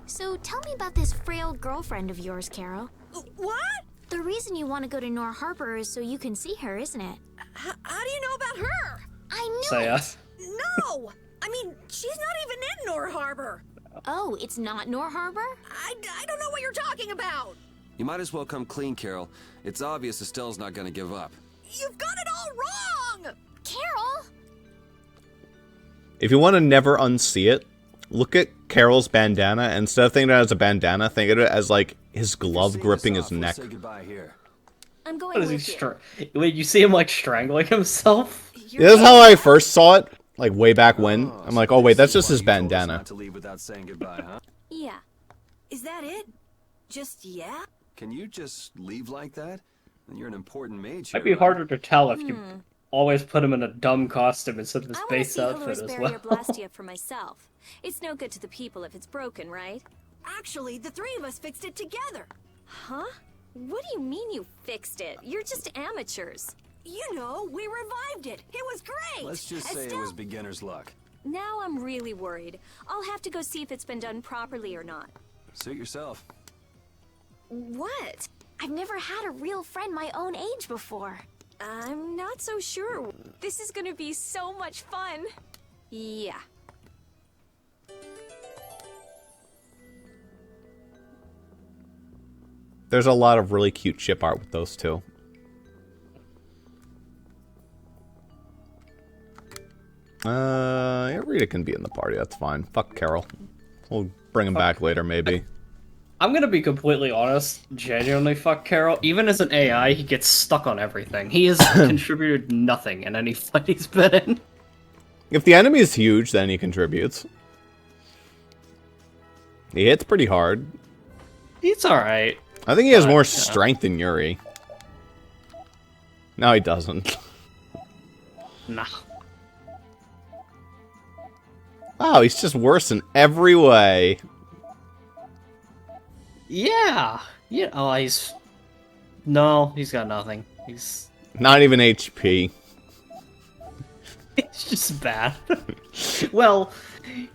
So tell me about this frail girlfriend of yours, Carol. What? The reason you want to go to Nor Harbor is so you can see her, isn't it? How do you know about her? I knew Say it! us. No! I mean, she's not even in Nor Harbor. Oh, it's not Nor Harbor? I don't know what you're talking about. You might as well come clean, Carol. It's obvious Estelle's not gonna give up. You've got it all wrong! Carol! If you want to never unsee it, look at Carol's bandana, and instead of thinking of it as a bandana, think of it as, like, his glove gripping his neck. Say goodbye here. I'm going What is he with you. Wait, you see him like strangling himself? Yeah, that's how I first saw it, like, way back when. I'm like, oh wait, that's just his bandana. Not to leave without saying goodbye, huh? Yeah. Is that it? Just yeah? Can you just leave like that? You're an important mage. Might here, be right? harder to tell if you always put him in a dumb costume instead of his I want to base see outfit as Vesperia well. Blastia for myself. It's no good to the people if it's broken, right? Actually, the three of us fixed it together. Huh? What do you mean you fixed it? You're just amateurs. You know, we revived it. It was great. Let's just say it was beginner's luck. Now I'm really worried. I'll have to go see if it's been done properly or not. Suit yourself. What? I've never had a real friend my own age before. I'm not so sure. This is gonna be so much fun. Yeah. There's a lot of really cute ship art with those two. Yeah, Rita can be in the party, that's fine. Fuck Carol. We'll bring him back later, maybe. I'm gonna be completely honest, genuinely fuck Carol. Even as an AI, he gets stuck on everything. He has contributed nothing in any fight he's been in. If the enemy is huge, then he contributes. He hits pretty hard. He's alright. I think he has more strength than Yuri. No, he doesn't. Nah. Wow, he's just worse in every way. Yeah. Yeah. Oh, he's... No, he's got nothing. He's... Not even HP. It's just bad. Well,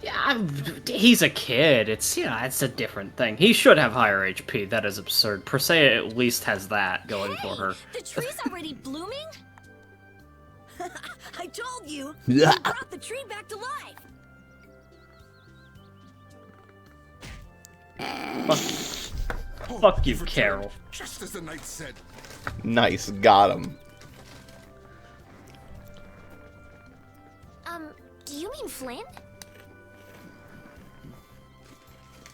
yeah, he's a kid. It's, you know, it's a different thing. He should have higher HP. That is absurd. Persea at least has that going for her. The tree's already blooming? I told you. Yeah. We brought the tree back to life. Fuck you, Carol. Just as the knight said. Nice, got him. Do you mean Flynn?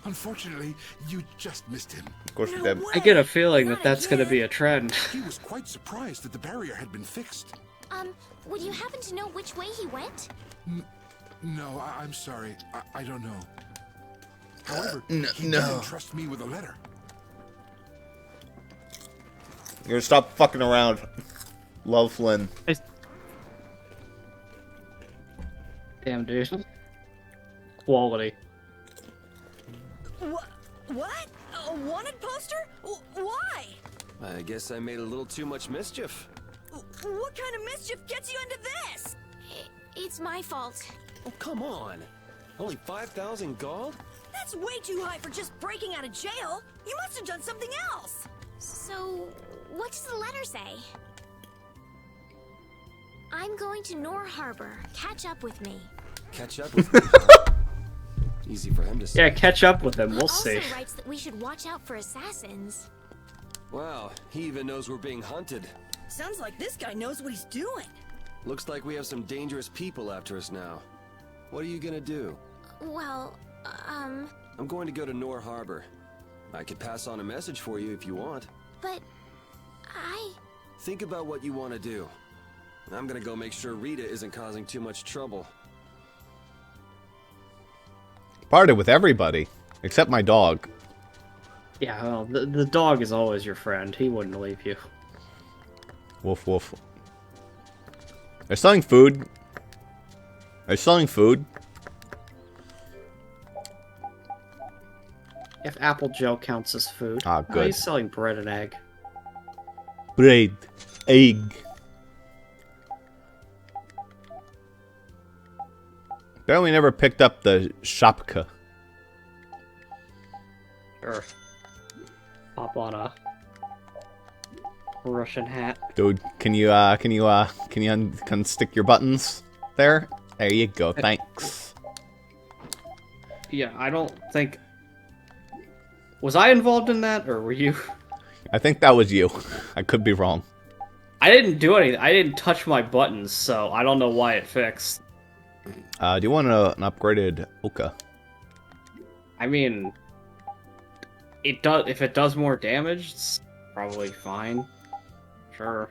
Unfortunately, you just missed him. Of course No we did. way. I get a feeling that Not that's gonna be a trend. He was quite surprised that the barrier had been fixed. Would you happen to know which way he went? No, I'm sorry. I don't know. However, no. he did entrust me with a letter. You're gonna stop fucking around. Love Flynn. Damn, dude. Quality. What? A wanted poster? Why? I guess I made a little too much mischief. What kind of mischief gets you into this? It's my fault. Oh, come on. Only 5,000 gold? That's way too high for just breaking out of jail. You must have done something else. So, what does the letter say? I'm going to Nor Harbor. Catch up with me. Catch up with me. Easy for him to say. Yeah, catch up with him. We'll also see. writes that we should watch out for assassins. Wow, he even knows we're being hunted. Sounds like this guy knows what he's doing. Looks like we have some dangerous people after us now. What are you gonna do? Well, I'm going to go to Nor Harbor. I could pass on a message for you if you want. but Think about what you want to do. I'm gonna go make sure Rita isn't causing too much trouble. Parted with everybody. Except my dog. Yeah, well, the dog is always your friend. He wouldn't leave you. Woof woof. They're selling food. They're selling food. If Apple Joe counts as food. Ah, good. He's selling bread and egg. Bread. Egg. Apparently never picked up the shopka. Sure. Pop on a Russian hat. Dude, can you unstick your buttons there? There you go, thanks. Yeah, I don't think... Was I involved in that, or were you? I think that was you. I could be wrong. I didn't do anything. I didn't touch my buttons, so I don't know why it fixed. Do you want an upgraded Oka? I mean... It does. If it does more damage, it's probably fine. Sure.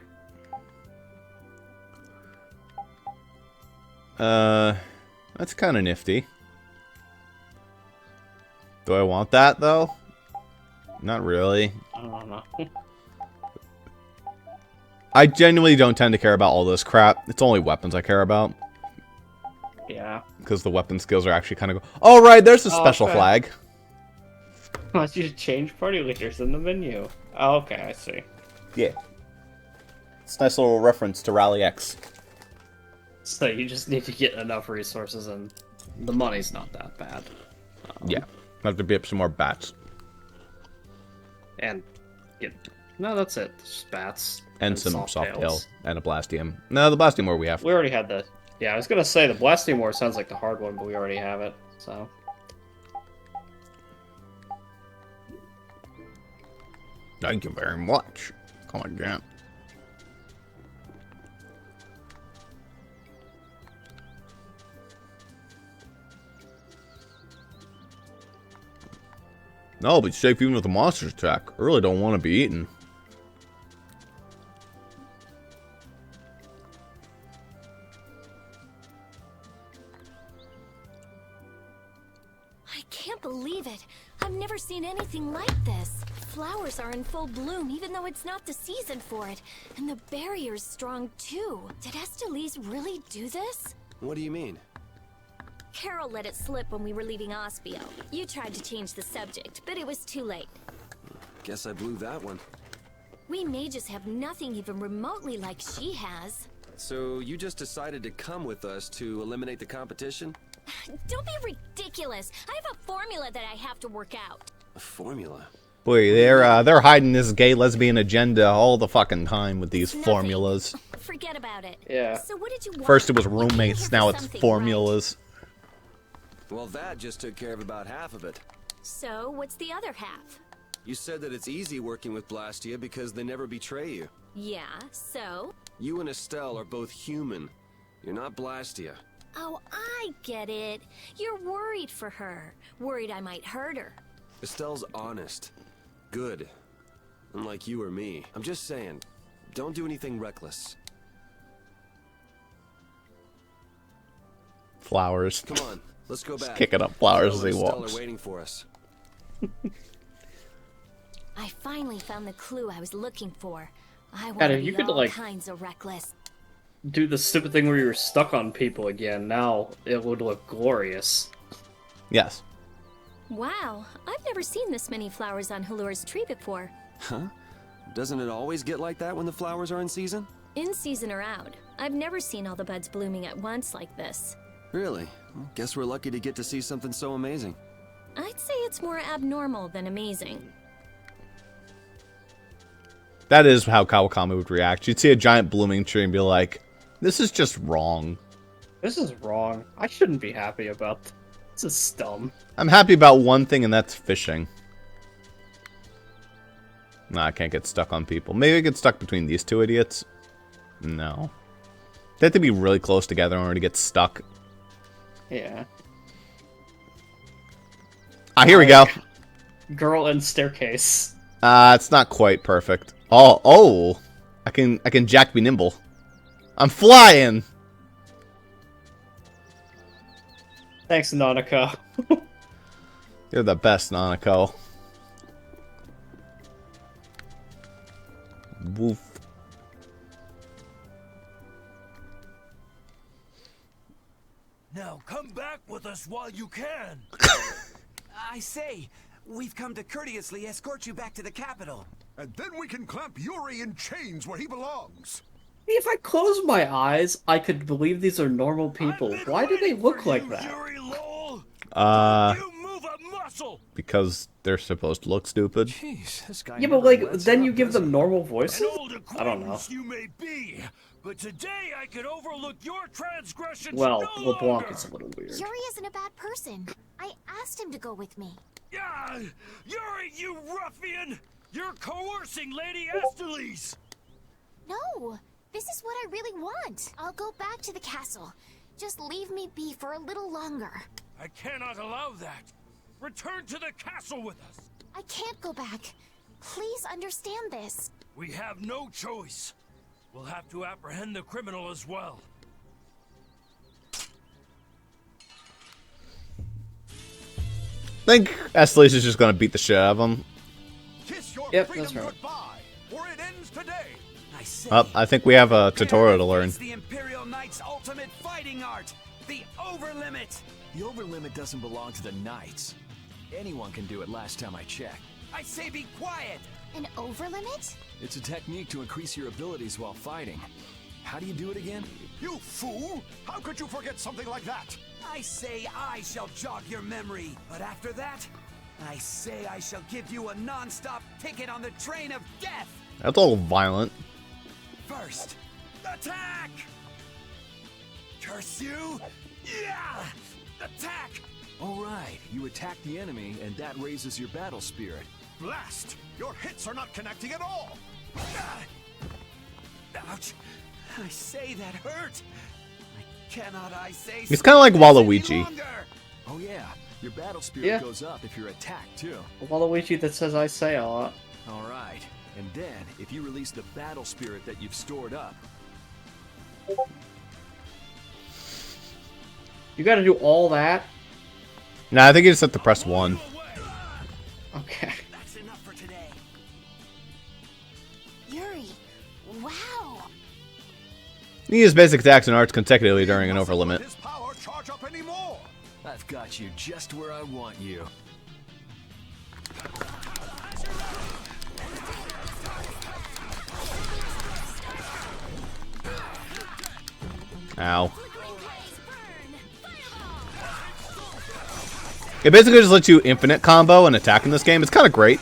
That's kind of nifty. Do I want that though? Not really. I don't know. I genuinely don't tend to care about all this crap. It's only weapons I care about. Yeah. Because the weapon skills are actually kind of... Oh, right, there's a special flag. Unless you change party leaders in the menu. Oh, okay, I see. Yeah. It's a nice little reference to Rally X. So you just need to get enough resources, and the money's not that bad. Yeah. I have to beat up some more bats. And get... No, that's it. Just bats. And some soft tail. And a Blastium. No, the Blastium more we have. We already had the... Yeah, I was gonna say, the Blastium War sounds like the hard one, but we already have it, so... Thank you very much. Come again. No, but safe even with the monster's attack. I really don't want to be eaten. I can't believe it. I've never seen anything like this. Flowers are in full bloom, even though it's not the season for it. And the barrier's strong, too. Did Estellise really do this? What do you mean? Carol let it slip when we were leaving Ospio. You tried to change the subject, but it was too late. Guess I blew that one. We mages have nothing even remotely like she has. So you just decided to come with us to eliminate the competition? Don't be ridiculous. I have a formula that I have to work out. A formula? Boy, they're hiding this gay lesbian agenda all the fucking time with these It's formulas. nothing. Forget about it. Yeah. So what did you want? First it was I came here roommates, for now it's something, formulas. Well, that just took care of about half of it. right? So what's the other half? You said that it's easy working with Blastia because they never betray you. Yeah, so? You and Estelle are both human. You're not Blastia. Oh, I get it. You're worried for her. Worried I might hurt her. Estelle's honest. Good. Unlike you or me. I'm just saying, don't do anything reckless. Flowers. Come on, let's go back. Kicking up flowers as he Estelle walks. are waiting for us. I finally found the clue I was looking for. I want God, to if be you could, all like- kinds of reckless. Do the stupid thing where you were stuck on people again. Now it would look glorious. Yes. Wow, I've never seen this many flowers on Halur's tree before. Huh? Doesn't it always get like that when the flowers are in season? In season or out, I've never seen all the buds blooming at once like this. Really? Well, guess we're lucky to get to see something so amazing. I'd say it's more abnormal than amazing. That is how Kawakami would react. You'd see a giant blooming tree and be like, this is just wrong. This is wrong. I shouldn't be happy about this. This is dumb. I'm happy about one thing, and that's fishing. Nah, I can't get stuck on people. Maybe I get stuck between these two idiots. No. They have to be really close together in order to get stuck. Yeah. Ah, here we go. Girl and staircase. It's not quite perfect. Oh! I can Jack be nimble. I'm flying! Thanks, Nautica. You're the best, Nanako. Woof. Now come back with us while you can. I say, we've come to courteously escort you back to the capital. And then we can clamp Yuri in chains where he belongs. If I close my eyes, I could believe these are normal people. Why do they look like that? You move a muscle. Because they're supposed to look stupid. Jeez, this guy Yeah, but like, then you give them normal voices? I don't know. You may be, but today I could overlook your transgressions. Well, no LeBlanc longer. is a little weird. Yuri isn't a bad person. I asked him to go with me. Yeah, Yuri, you ruffian! You're coercing Lady Estelies. No, this is what I really want. I'll go back to the castle. Just leave me be for a little longer. I cannot allow that. Return to the castle with us. I can't go back. Please understand this. We have no choice. We'll have to apprehend the criminal as well. I think Estelies is just gonna beat the shit out of him. Kiss your Yep, freedom that's right. goodbye, or it ends today. I say, I think we have a tutorial to learn. it's the Imperial Knight's ultimate fighting art, the Overlimit. The overlimit doesn't belong to the knights. Anyone can do it last time I checked. I say be quiet. An overlimit? It's a technique to increase your abilities while fighting. How do you do it again? You fool! How could you forget something like that? I say I shall jog your memory, but after that, I say I shall give you a non-stop ticket on the train of death. That's a little violent. First, attack! Curse you! Yeah! Attack! All right, you attack the enemy, and that raises your battle spirit. Blast! Your hits are not connecting at all! Ouch! I say that hurt! Cannot I say It's kind of like Waluigi. Oh yeah, your battle spirit Yeah. goes up if you're attacked too. Waluigi that says I say a lot. All right, and then if you release the battle spirit that you've stored up, You gotta do all that? Nah, I think you just have to press 1. Okay. That's enough for today. Yuri, wow. You use basic attacks and arts consecutively during an overlimit. His power charge up anymore. I've got you just where I want you. Ow. It basically just lets you infinite combo and attack in this game. It's kind of great.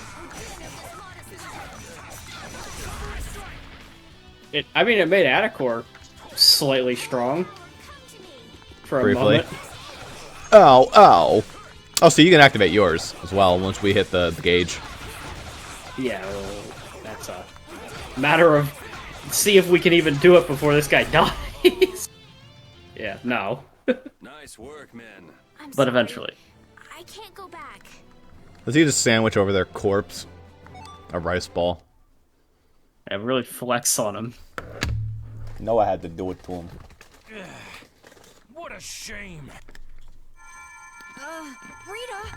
I mean, it made Atticor slightly strong. For a Briefly. moment. Ow, ow. Oh, so you can activate yours as well once we hit the gauge. Yeah, well, that's a matter of see if we can even do it before this guy dies. Yeah, no. Nice work, men. But eventually. I can't go back. Let's eat a sandwich over their corpse. A rice ball. Yeah, really flex on him. No, I had to do it to him. What a shame. Rita!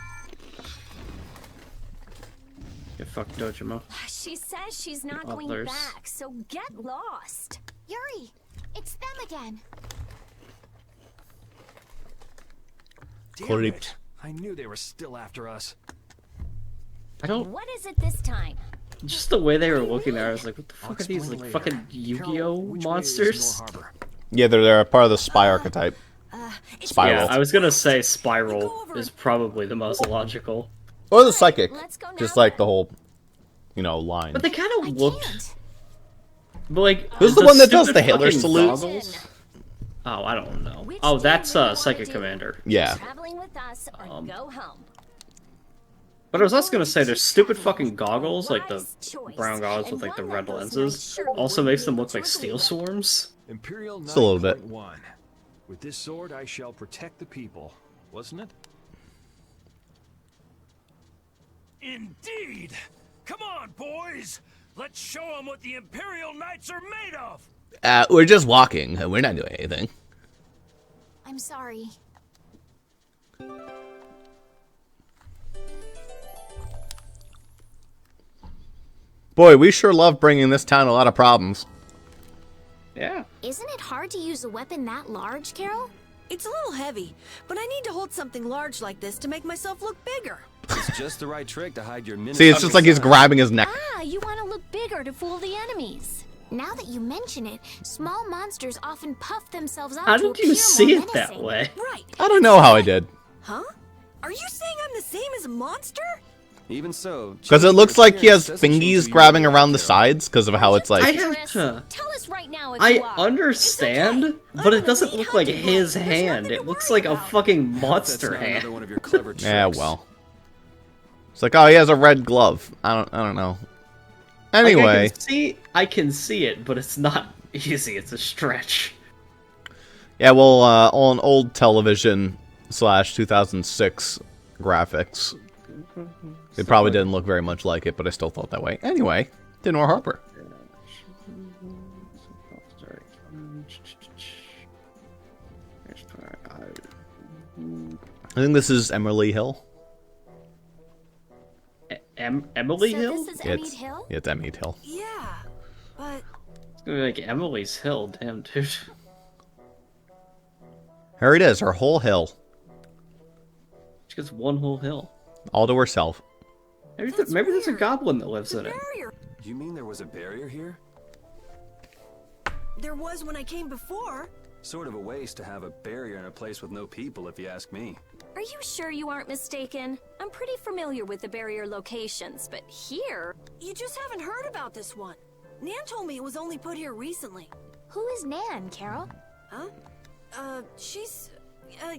Yeah, fuck Dojima. She says she's not Others. going back, so get lost. Yuri, it's them again. Damn it. I knew they were still after us. I don't. What is it this time? Just the way they were looking at her, I was like, what the I'll fuck are these, explain like, later. fucking Yu-Gi-Oh Carol, which way is monsters? Nor Harbor? Yeah, they're part of the spy archetype. Spiral. Yeah, I was gonna say Spiral is probably the most logical. Or the psychic. Let's go now. Just like the whole, you know, line. But they kind I of looked... can't. But like, Who's the one that does stupid the Hitler fucking salute? goggles? Oh, I don't know. Which Oh, do that's you really Psychic wanna do? Commander. Yeah. Traveling with us or go home. But I was also gonna say, their stupid fucking goggles, like the brown goggles with like the red lenses, also makes them look like steel sworms. Imperial Just a little bit. 9.1. With this sword, I shall protect the people. Wasn't it? Indeed. Come on, boys. Let's show them what the Imperial Knights are made of. We're just walking. We're not doing anything. I'm sorry. Boy, we sure love bringing this town a lot of problems. Yeah. Isn't it hard to use a weapon that large, Carol? It's a little heavy, but I need to hold something large like this to make myself look bigger. It's just the right trick to hide your miniature. See, it's just like he's grabbing his neck. Ah, you want to look bigger to fool the enemies. Now that you mention it, small monsters often puff themselves up How to did appear you see more it that menacing. way? Right. I don't know how I did. Huh? Are you saying I'm the same as a monster? Even so, Because it looks like he has doesn't change fingies who you grabbing are, around the Carol. sides because of how it's I like... have to. Tell us right now if I you are. understand, but it doesn't look like his hand. It looks like a fucking That's monster not another hand. one of your clever tricks. Yeah, well. It's like, oh, he has a red glove. I don't know. Anyway. Like, I can see it, but it's not easy. It's a stretch. Yeah, well, on old television / 2006 graphics, it probably didn't look very much like it, but I still thought that way. Anyway, Dinor Harper. I think this is Emily Hill. Emily So Hill? this is Yeah, Emmett Hill? It's Emmett Hill. Yeah, but It's gonna be like Emily's Hill, damn dude. Here it is, her whole hill. She gets one whole hill. All to herself. Maybe, maybe there's a goblin that lives in it. barrier. You mean there was a barrier here? There was when I came before. Sort of a waste to have a barrier in a place with no people, if you ask me. Are you sure you aren't mistaken? I'm pretty familiar with the barrier locations, but here... You just haven't heard about this one. Nan told me it was only put here recently. Who is Nan, Carol? Huh? She's...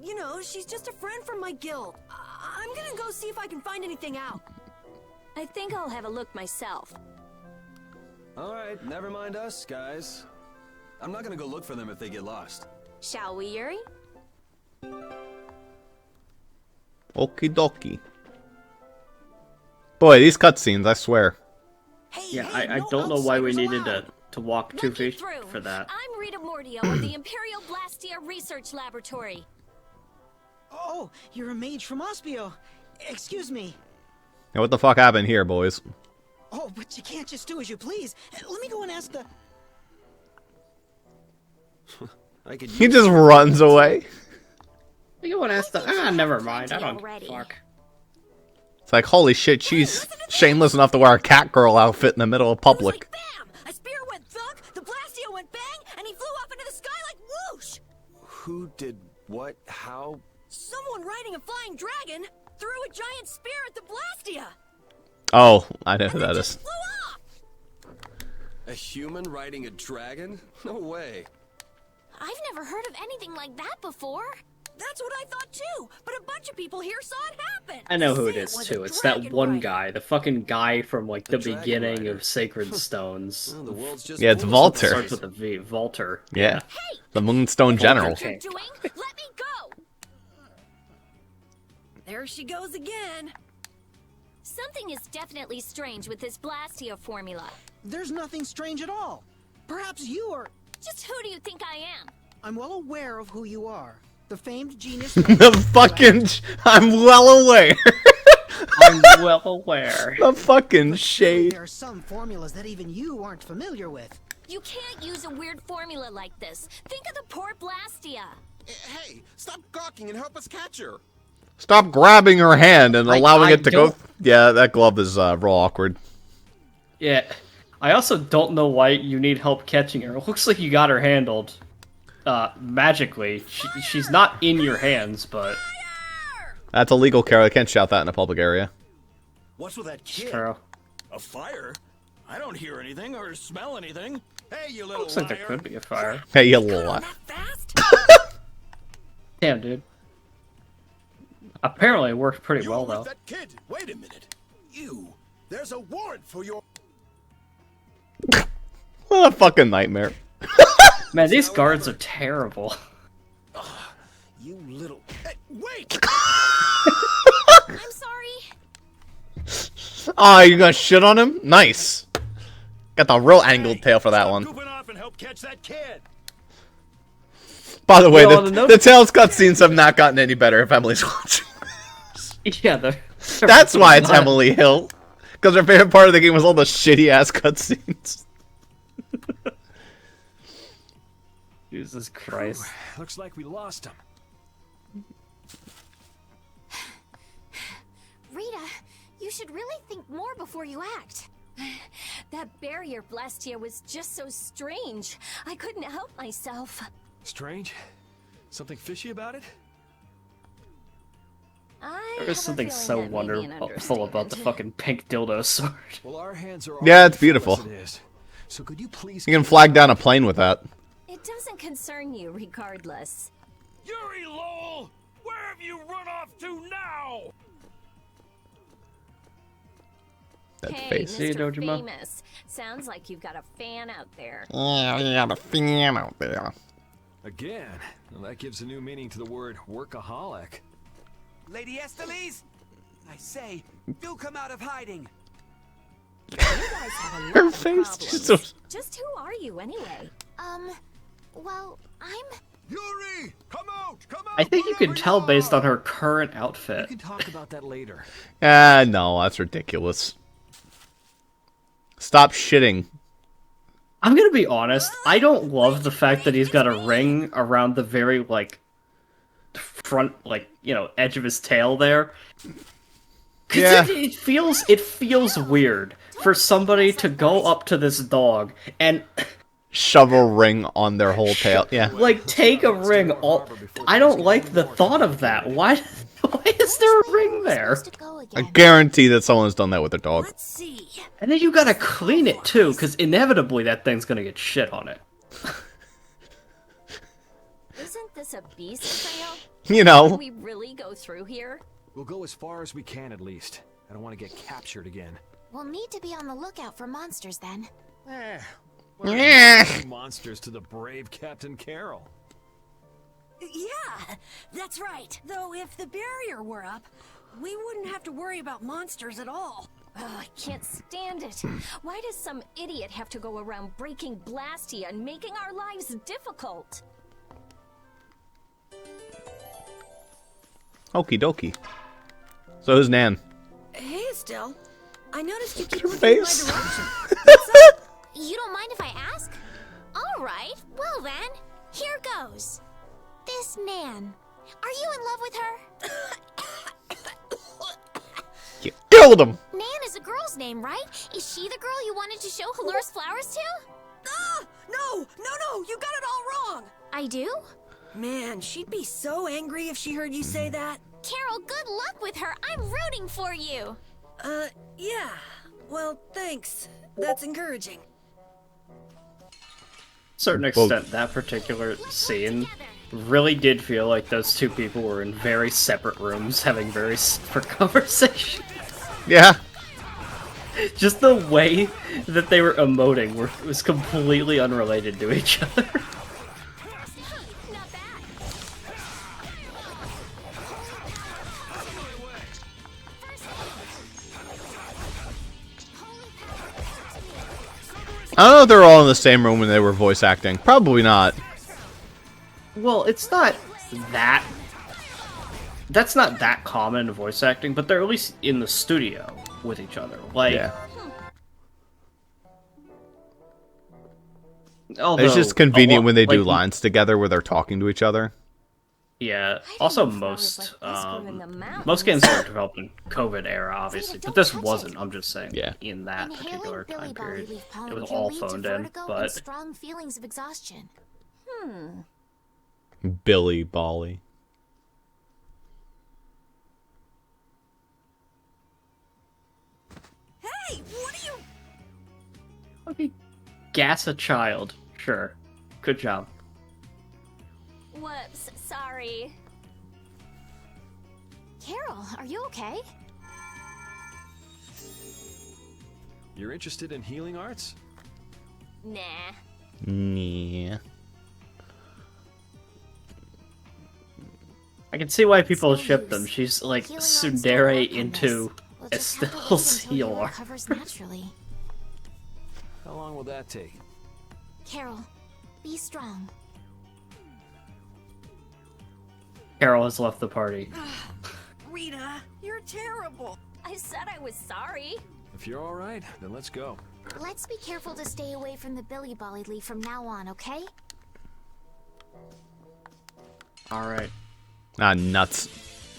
you know, she's just a friend from my guild. I'm gonna go see if I can find anything out. I think I'll have a look myself. Alright, never mind us, guys. I'm not gonna go look for them if they get lost. Shall we, Yuri? Okie dokie. Boy, these cutscenes, I swear. Yeah, I don't know why we needed to walk 2 feet Through. for that. I'm Rita Mordio of the Imperial Blastia Research Laboratory. Oh, you're a mage from Ospio. Excuse me. Now, what the fuck happened here, boys? Oh, but you can't just do as you please. Let me go and ask the... He just runs away. You want to ask the... Ah, never mind. I don't fuck. It's like, holy shit, she's shameless enough to wear a cat girl outfit in the middle of public. A spear went thunk, the Blastia went bang, and he flew up into the sky like whoosh! Who did what? How? Someone riding a flying dragon threw a giant spear at the Blastia! Oh, I know who that is. A human riding a dragon? No way. I've never heard of anything like that before. That's what I thought too, but a bunch of people here saw it happen. I know who it They is say was too. a It's that dragon one rider. guy, the fucking guy from like the dragon beginning rider. of Sacred Stones. The world's just Yeah, it's full of Volter. Starts with a V. Volter. Yeah. The Moonstone General. Okay. Doing? Let me go! There she goes again. Something is definitely strange with this Blastia formula. There's nothing strange at all. Perhaps you are... Just who do you think I am? I'm well aware of who you are. The famed genius... The fucking... I'm well aware. I'm well aware. The fucking shade. There are some formulas that even you aren't familiar with. You can't use a weird formula like this. Think of the poor Blastia. Hey, stop gawking and help us catch her. Stop grabbing her hand and allowing I it to don't- go... Yeah, that glove is real awkward. Yeah. I also don't know why you need help catching her. It looks like you got her handled. Magically. She's not in your hands, but... That's illegal, Carol. I can't shout that in a public area. What's with that kid? True. A fire? I don't hear anything or smell anything. Hey, you little Looks like liar. there could be a fire. Hey, you little lie. Damn, dude. Apparently it worked pretty well, With though. that kid. Wait a minute. You. There's a warrant for your... What a fucking nightmare. Man, these guards are terrible. You little... Hey, wait! I'm sorry. Oh, you gonna shit on him? Nice. Got the real angled tail for that one. Goofing off and help catch that kid. By the way, Yo, on the the Tails cutscenes have not gotten any better if Emily's watching. Yeah, That's why it's Emily Hill. Because our favorite part of the game was all the shitty-ass cutscenes. Jesus Christ. Looks like we lost him. Rita, you should really think more before you act. That barrier Blastia was just so strange. I couldn't help myself. Strange? Something fishy about it? There is something so wonderful about the fucking pink dildo sword. Well, our hands are Yeah, it's beautiful. So could you please You can flag down a plane with that. It doesn't concern you regardless. Yuri Lowell! Where have you run off to now? That Hey, face. Mr. Famous. Sounds like you've got a fan out there. Yeah, I got a fan out there. Again? Well, that gives a new meaning to the word workaholic. Lady Esteliz, I say, do come out of hiding. You guys have a lot Her of face problems. just so... Just who are you anyway? Well, I'm... Yuri, come out! Come out! I think you can tell based on her current outfit. We can talk about that later. No, that's ridiculous. Stop shitting. I'm gonna be honest, I don't love the fact that he's got a ring around the very, like, front, like, you know, edge of his tail there. Cause Yeah. it feels weird for somebody to go up to this dog and Shove a ring on their whole tail. Yeah. like take a ring all. I don't like the thought of that. Why is there a ring there? I guarantee that someone's done that with a dog. Let's see. And then you gotta clean it too, because inevitably that thing's gonna get shit on it. Isn't this a beast trail? You know. Can we really go through here? We'll go as far as we can at least. I don't want to get captured again. We'll need to be on the lookout for monsters then. Yeah. Monsters to the brave Captain Carroll. Yeah, that's right. Though if the barrier were up, we wouldn't have to worry about monsters at all. Oh, I can't stand it. Why does some idiot have to go around breaking Blastia and making our lives difficult? Okie dokie. So who's Nan? Hey, Estelle. I noticed you keep her looking in face. my direction. You don't mind if I ask? Alright, well then, here goes. This Nan. Are you in love with her? You killed him! Nan is a girl's name, right? Is she the girl you wanted to show Halur's flowers to? Ah! No! You got it all wrong! I do? Man, she'd be so angry if she heard you say that. Carol, good luck with her. I'm rooting for you. Yeah. Well, thanks. That's encouraging. Certain extent, that particular scene really did feel like those two people were in very separate rooms having very separate conversations. Yeah. Just the way that they were emoting was completely unrelated to each other. I don't know if they're all in the same room when they were voice acting. Probably not. Well, it's not that... That's not that common in voice acting, but they're at least in the studio with each other. Like... Yeah. Although, It's just convenient when they do like, lines together where they're talking to each other. Yeah. Also, most games were developed in COVID era, obviously, but this wasn't. I'm just saying. Yeah. In that particular time period, Leaf pollen it was can all lead to phoned in, vertigo and but strong feelings of exhaustion. Billy Bally. Hey, what are you... okay, gas a child. Sure. Good job. Whoops, sorry. Carol, are you okay? You're interested in healing arts? Nah. Yeah. I can see why people ship them. She's like tsundere into Estelle's heal art. Recovers naturally. How long will that take? Carol, be strong. Carol has left the party. Rita, you're terrible. I said I was sorry. If you're all right, then let's go. Let's be careful to stay away from the Billy Bolly Leaf from now on, okay? Alright. Ah, nuts.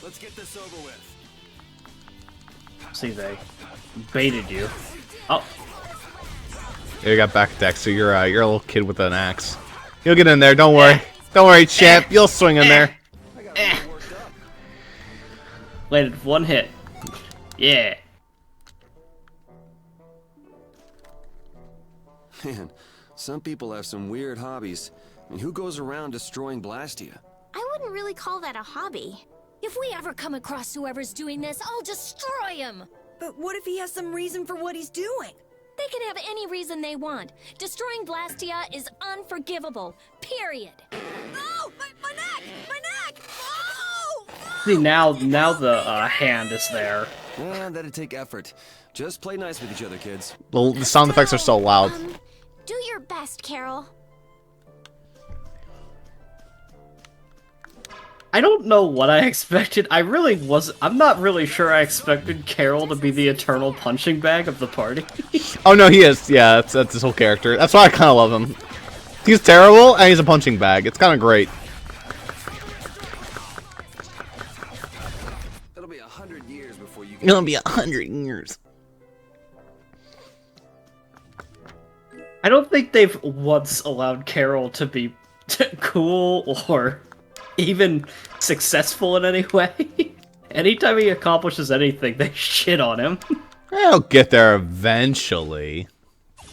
Let's get this over with. See, they baited you. Oh. You got back attack, so you're a little kid with an axe. You'll get in there, don't worry. Don't worry, champ. You'll swing in there. Landed one hit. Yeah. Man, some people have some weird hobbies. I mean, who goes around destroying Blastia? I wouldn't really call that a hobby. If we ever come across whoever's doing this, I'll destroy him! But what if he has some reason for what he's doing? They can have any reason they want. Destroying Blastia is unforgivable. Period. Oh! My neck! My neck! Oh! See, now the hand is there. Yeah, that'd take effort. Just play nice with each other, kids. The sound effects are so loud. Do your best, Carol. I don't know what I expected. I'm not really sure I expected Carol to be the eternal punching bag of the party. Oh no, he is. Yeah, that's his whole character. That's why I kind of love him. He's terrible, and he's a punching bag. It's kind of great. It'll be 100 years before you. It'll be 100 years. I don't think they've once allowed Carol to be cool or even successful in any way. Anytime he accomplishes anything, they shit on him. I'll get there eventually. I'll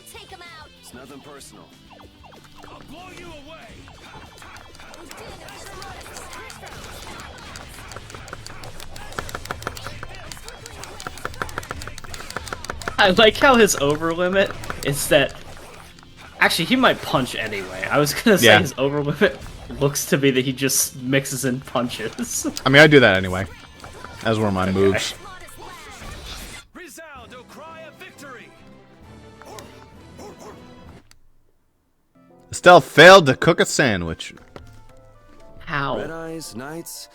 take him out. It's nothing personal. I'll blow you away. I like how his over limit is that. Actually, he might punch anyway. I was gonna say his over limit looks to be that he just mixes in punches. I mean, I do that anyway. That's one of my moves. Resound, O cry of victory. Estelle failed to cook a sandwich. How? Red Eyes, Knights.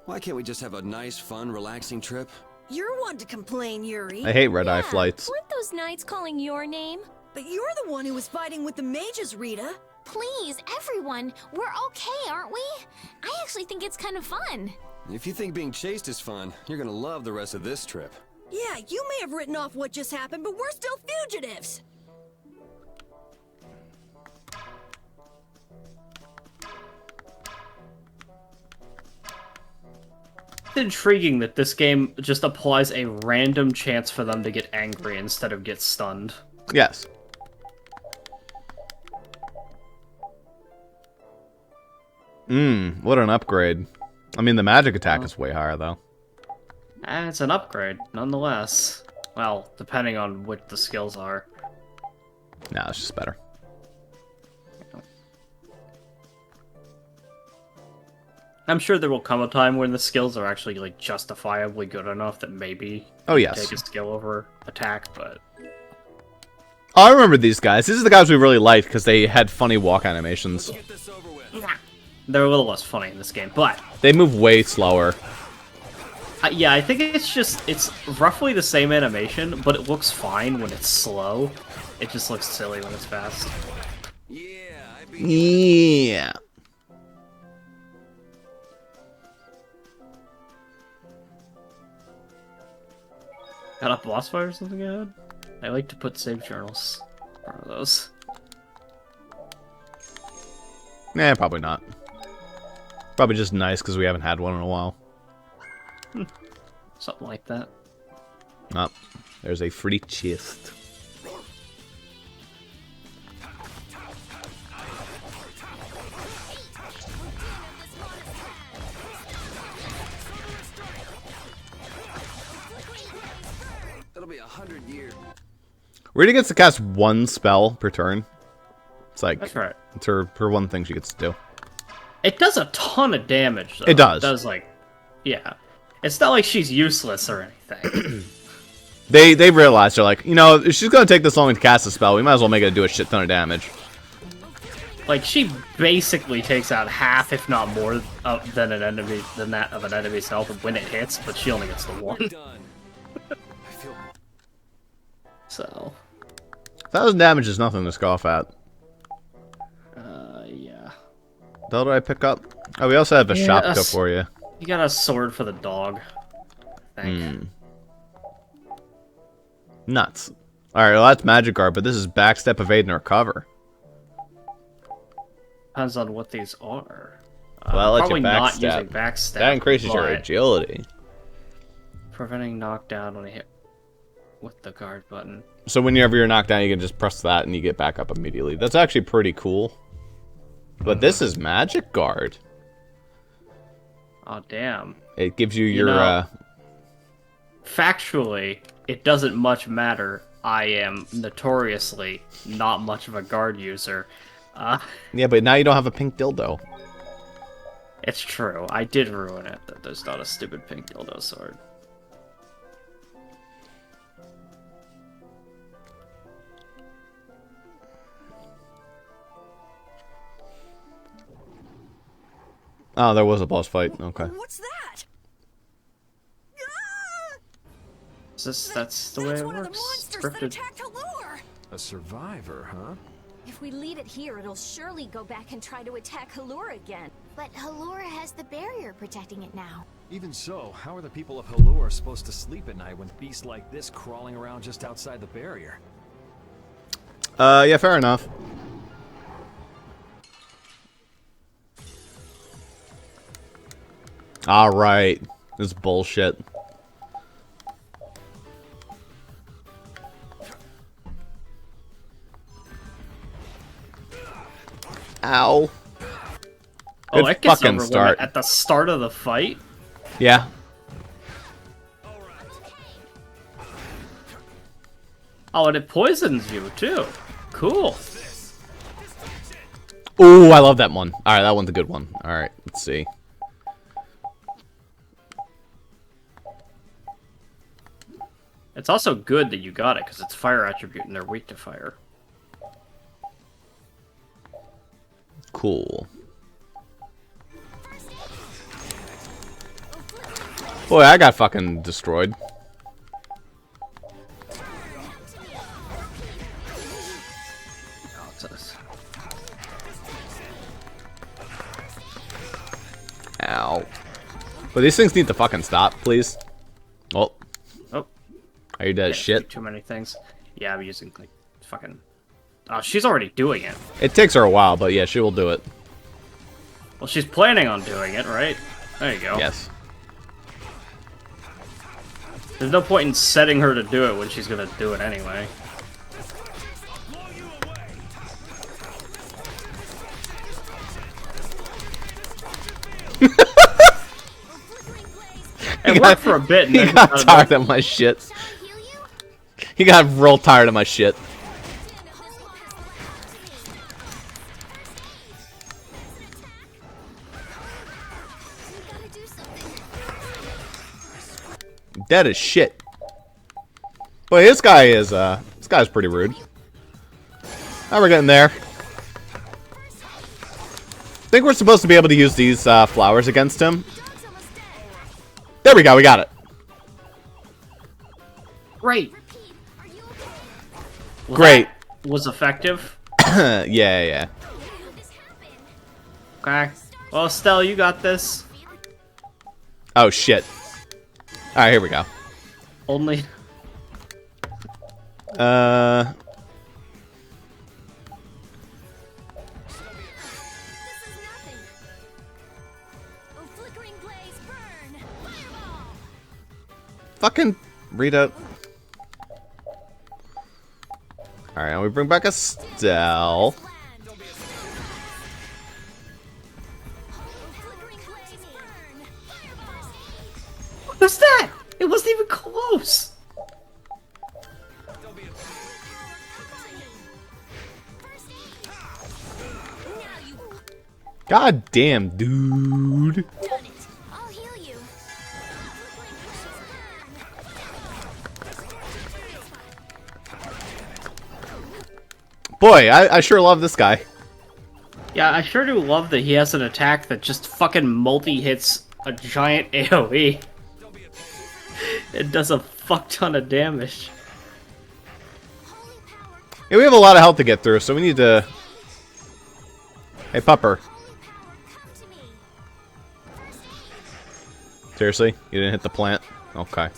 Why can't we just have a nice, fun, relaxing trip? You're one to complain, Yuri. I hate red-eye flights. Weren't those knights calling your name? But you're the one who was fighting with the mages, Rita. Please, everyone, we're okay, aren't we? I actually think it's kind of fun. If you think being chased is fun, you're gonna love the rest of this trip. Yeah, you may have written off what just happened, but we're still fugitives. It's intriguing that this game just applies a random chance for them to get angry instead of get stunned. Yes. What an upgrade. I mean, the magic attack is way higher, though. It's an upgrade, nonetheless. Well, depending on what the skills are. No, it's just better. I'm sure there will come a time when the skills are actually like justifiably good enough that maybe Oh, yes. take a skill over attack, but Oh, I remember these guys. These are the guys we really liked because they had funny walk animations. they're a little less funny in this game. But They move way slower. yeah, I think it's roughly the same animation, but it looks fine when it's slow. It just looks silly when it's fast. Yeah. Got a boss fight or something ahead? I like to put save journals in front of those. Nah, probably not. Probably just nice because we haven't had one in a while. Something like that. Oh, there's a free chest. It'll be 100 years. Rita gets to cast one spell per turn. It's like That's right. It's her one thing she gets to do. It does a ton of damage, though. It does. It does, like, yeah. It's not like she's useless or anything. They realized, they're like, you know, if she's gonna take this long to cast a spell, we might as well make it do a shit ton of damage. Like, she basically takes out half, if not more, than that of an enemy's health when it hits, but she only gets the one. So. 1,000 damage is nothing to scoff at. Yeah. What did I pick up? Oh, we also have a Yeah, shopka for you. You got a sword for the dog. Thank. Nuts. Alright, well that's Magic Guard, but this is Backstep, Evade, and Recover. Depends on what these are. Well, that lets you probably not backstep. using backstep. That increases your but agility. Preventing knockdown when I hit with the guard button. So whenever you're knocked down, you can just press that and you get back up immediately. That's actually pretty cool. But this is Magic Guard. Oh, damn. It gives you your... Factually, it doesn't much matter. I am notoriously not much of a guard user. Yeah, but now you don't have a pink dildo. It's true. I did ruin it that there's not a stupid pink dildo sword. Oh, there was a boss fight. Okay. What's that? That's the way it works. Scripted. A survivor, huh? If we leave it here, it'll surely go back and try to attack Halura again. But Halura has the barrier protecting it now. Even so, how are the people of Halura supposed to sleep at night when beasts like this crawling around just outside the barrier? Yeah, fair enough. Alright. This is bullshit. Ow. Oh, it gets fucking over start. at the start of the fight? Yeah. Oh, and it poisons you, too. Cool. Ooh, I love that one. Alright, that one's a good one. Alright, let's see. It's also good that you got it, because it's fire attribute and they're weak to fire. Cool. Boy, I got fucking destroyed. Ow. But these things need to fucking stop, please. Oh. Oh. Are you dead as shit? Too many things. Yeah, I'm using, like, fucking... Oh, she's already doing it. It takes her a while, but yeah, she will do it. Well, she's planning on doing it, right? There you go. Yes. There's no point in setting her to do it when she's gonna do it anyway. It worked for a bit. And He then got tired of my shit. He got real tired of my shit. Dead as shit. Boy, this guy's pretty rude. Now we're getting there. I think we're supposed to be able to use these flowers against him. There we go, we got it. Great. Well, Great. that was effective. Yeah. Okay. Well, Stell, you got this. Oh, shit. Alright, here we go. Only... Fucking Rita. Alright, now we bring back a Stell. What was that? It wasn't even close. God damn, dude. Boy, I sure love this guy. Yeah, I sure do love that he has an attack that just fucking multi-hits a giant AoE. It does a fuck ton of damage. Yeah, we have a lot of health to get through, so we need to... Hey, pupper. Seriously? You didn't hit the plant? Okay.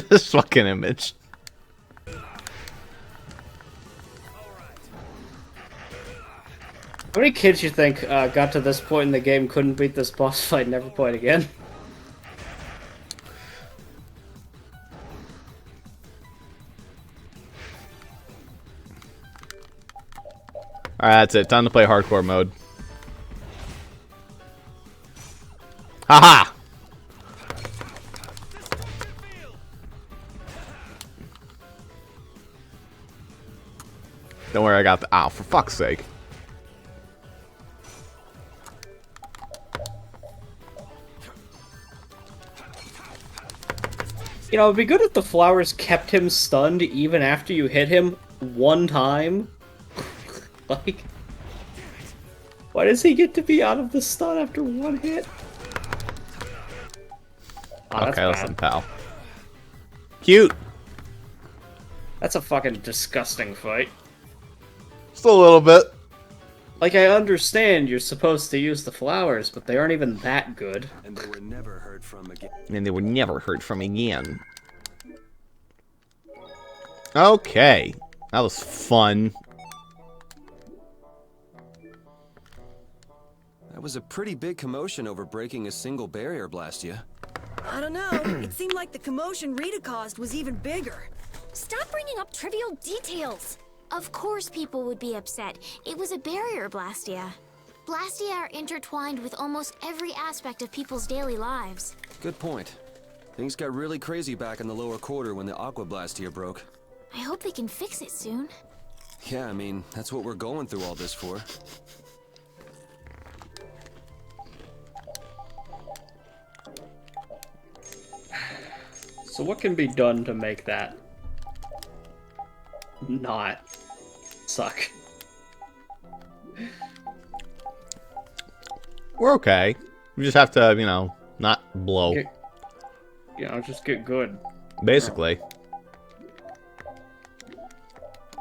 This fucking image. How many kids you think got to this point in the game, couldn't beat this boss fight, never played again? Alright, that's it. Time to play hardcore mode. Haha! Don't worry, I got the... Ow, for fuck's sake. You know, it'd be good if the flowers kept him stunned even after you hit him one time. Like, why does he get to be out of the stun after one hit? Oh, okay, listen, pal. Cute. That's a fucking disgusting fight. Just a little bit. Like, I understand you're supposed to use the flowers, but they aren't even that good. And they were never heard from again. And they were never heard from again. Okay. That was fun. That was a pretty big commotion over breaking a single barrier, Blastia. I don't know. It seemed like the commotion Rita caused was even bigger. Stop bringing up trivial details. Of course people would be upset. It was a barrier, Blastia. Blastia are intertwined with almost every aspect of people's daily lives. Good point. Things got really crazy back in the lower quarter when the Aqua Blastia broke. I hope they can fix it soon. Yeah, I mean, that's what we're going through all this for. So what can be done to make that not suck? We're okay. We just have to, you know, not blow. Just get good. Basically.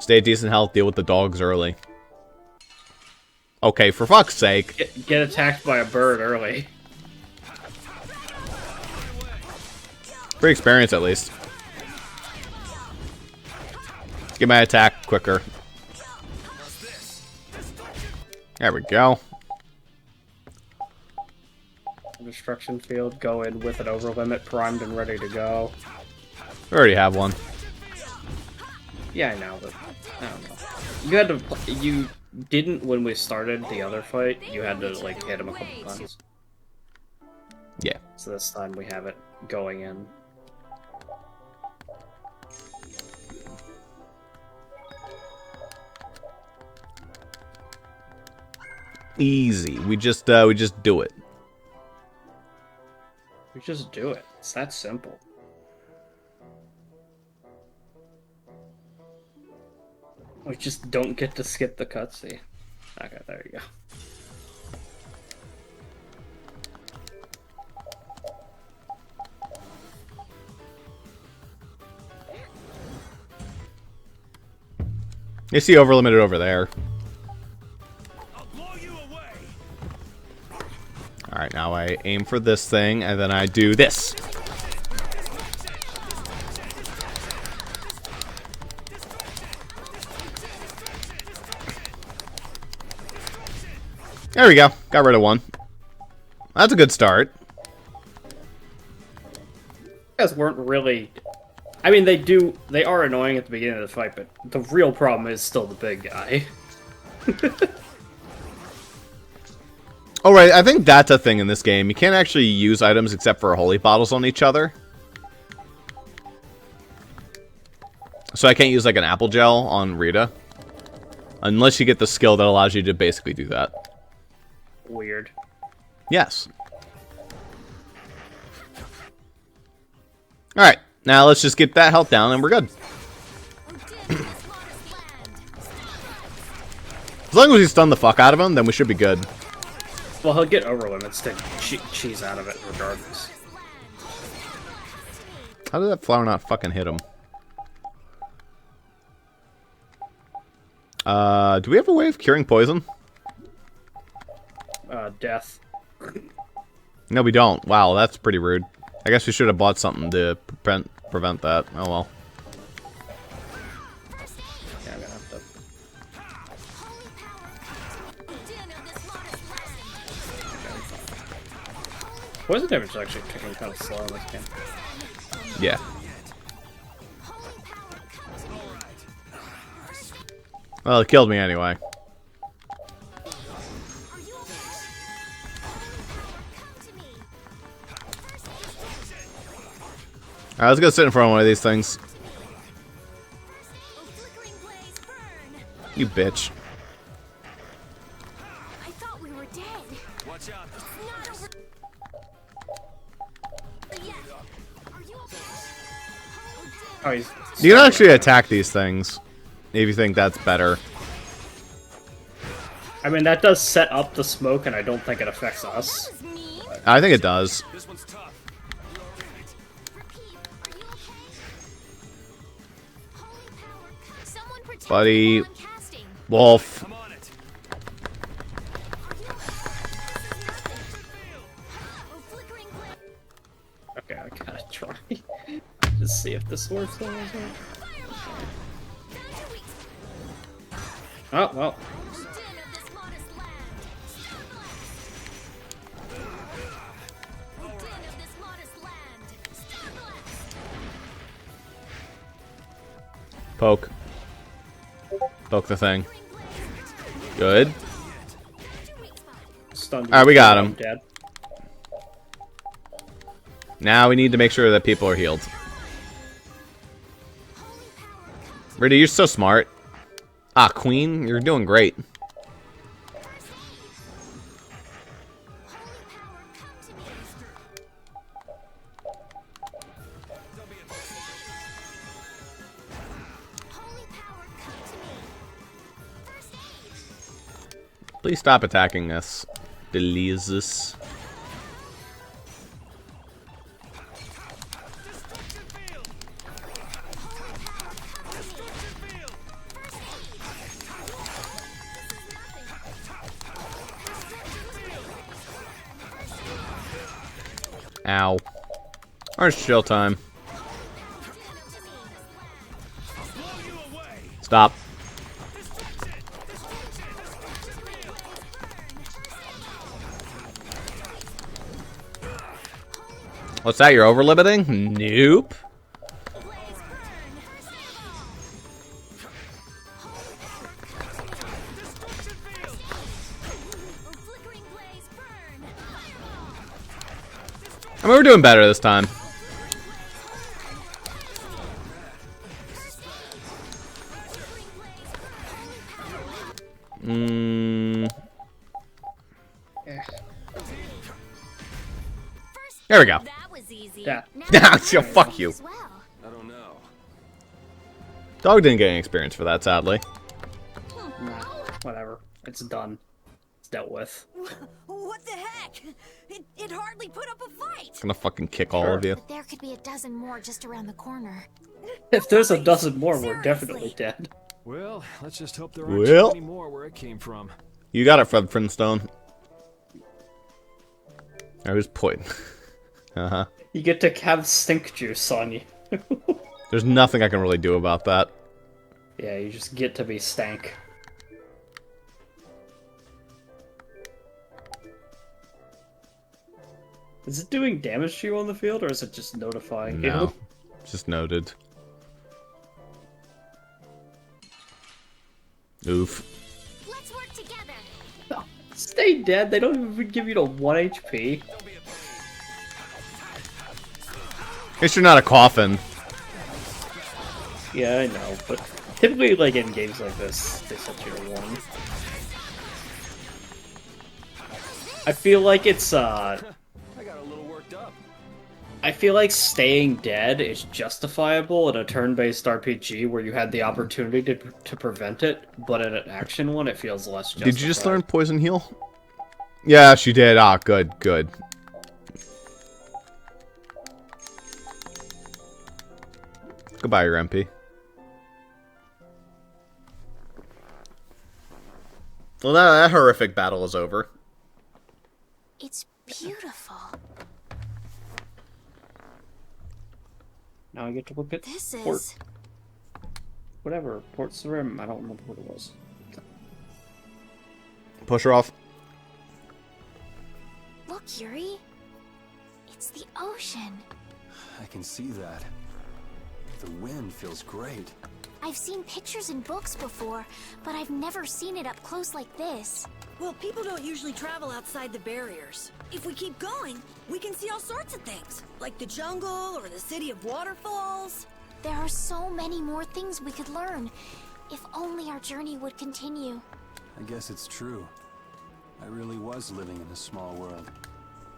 Stay at decent health, deal with the dogs early. Okay, for fuck's sake. Get attacked by a bird early. Free experience, at least. Get my attack quicker. There we go. Destruction field, go in with an overlimit primed and ready to go. We already have one. Yeah, I know, but I don't know. You had to. You didn't when we started the other fight. You had to like hit him a couple times. Yeah. So this time we have it going in. Easy. We just do it. We just do it. It's that simple. We just don't get to skip the cutscene. Okay, there you go. You see overlimited over there. Alright, now I aim for this thing, and then I do this. There we go. Got rid of one. That's a good start. You guys weren't really... I mean, they are annoying at the beginning of the fight, but the real problem is still the big guy. Oh, right, I think that's a thing in this game. You can't actually use items except for holy bottles on each other. So I can't use, like, an apple gel on Rita. Unless you get the skill that allows you to basically do that. Weird. Yes. Alright, now let's just get that health down and we're good. As long as we stun the fuck out of him, then we should be good. Well, he'll get over limits to cheese out of it regardless. How did that flower not fucking hit him? Do we have a way of curing poison? Death. No, we don't. Wow, that's pretty rude. I guess we should have bought something to prevent that. Oh well. Yeah, I'm gonna have to. Poison damage is actually ticking kind of slow in this game. Yeah. Well, it killed me anyway. Alright, let's go sit in front of one of these things. You bitch. I thought we were dead. Watch out. It's not over yet. Are you okay? Oh, he's. You can actually attack these things if you think that's better. I mean, that does set up the smoke, and I don't think it affects us. I think it does. This one's tough. Buddy. Wolf. I'm on it. Okay, I gotta try. Just see if this works. Oh, well. Poke. Poke the thing. Good. Alright, we got him. Dead. Now we need to make sure that people are healed. Rita, you're so smart. Ah, Queen, you're doing great. Please stop attacking us, Delizes. Ow. Orange chill time. Stop. What's that? You're over limiting? Nope. I mean, we're doing better this time. There we go. Yeah. So fuck you. I don't know. Dog didn't get any experience for that, sadly. Nah, whatever. It's done. It's dealt with. What the heck? It hardly put up a fight. Gonna fucking kick all of you. But there could be a dozen more just around the corner. If there's a dozen more, we're definitely dead. Well, let's just hope there aren't too many more where it came from. You got it, Fred Flintstone. I was pointing. Uh-huh. You get to have stink juice on you. There's nothing I can really do about that. Yeah, you just get to be stank. Is it doing damage to you on the field, or is it just notifying No. you? Just noted. Oof. Let's work together. No, stay dead. They don't even give you to 1 HP. At least you're not a coffin. Yeah, I know, but typically, like in games like this, they set you to 1. I feel like it's I got a little worked up. I feel like staying dead is justifiable in a turn-based RPG where you had the opportunity to prevent it, but in an action one, it feels less justified. Did you just learn Poison Heal? Yeah, she did. Ah, good, good. Goodbye, your MP. Well, that horrific battle is over. It's beautiful. Now I get to look at This Port. is... Whatever. Port's the Rim. I don't remember what it was. Push her off. Look, Yuri. It's the ocean. I can see that. The wind feels great. I've seen pictures in books before, but I've never seen it up close like this. Well, people don't usually travel outside the barriers. If we keep going, we can see all sorts of things, like the jungle or the city of waterfalls. There are so many more things we could learn. If only our journey would continue. I guess it's true. I really was living in a small world.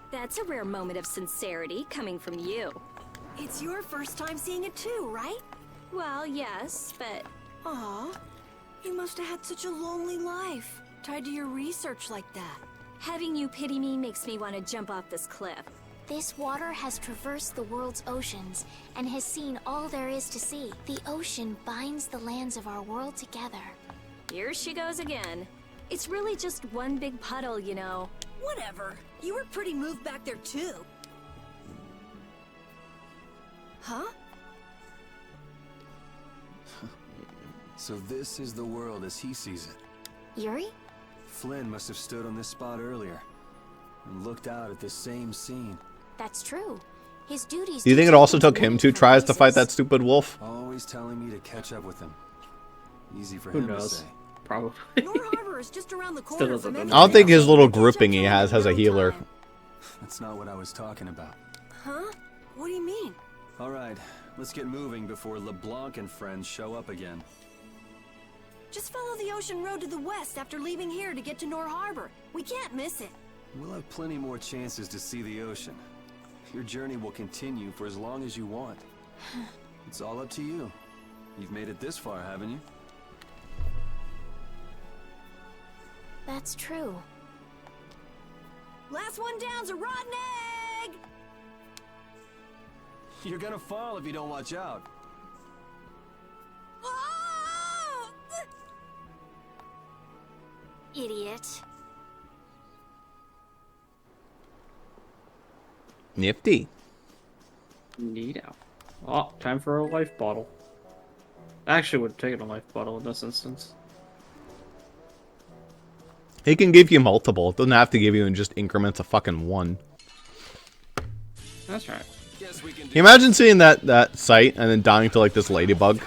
That's a rare moment of sincerity coming from you. It's your first time seeing it too, right? Well, yes, but... Aw, you must have had such a lonely life, tied to your research like that. Having you pity me makes me want to jump off this cliff. This water has traversed the world's oceans and has seen all there is to see. The ocean binds the lands of our world together. Here she goes again. It's really just one big puddle, you know. Whatever. You were pretty moved back there too. Huh? So this is the world as he sees it. Yuri? Flynn must have stood on this spot earlier and looked out at this same scene. That's true. His duties... Do you think it also took him 2 tries to fight that stupid wolf? Always telling me to catch up with him. Easy for Who him knows? to say. Probably. Nor Harbor is just around the Still corner doesn't from know. I don't think his little grouping he has a healer. That's not what I was talking about. Huh? What do you mean? All right, let's get moving before LeBlanc and friends show up again. Just follow the ocean road to the west after leaving here to get to Nor Harbor. We can't miss it. We'll have plenty more chances to see the ocean. Your journey will continue for as long as you want. It's all up to you. You've made it this far, haven't you? That's true. Last one down's a rotten egg! You're gonna fall if you don't watch out. Oh! Idiot. Nifty. Neato. Oh, time for a life bottle. I actually would have taken a life bottle in this instance. He can give you multiple. It doesn't have to give you in just increments of fucking 1. That's right. Can you imagine seeing that sight and then dying to like this ladybug?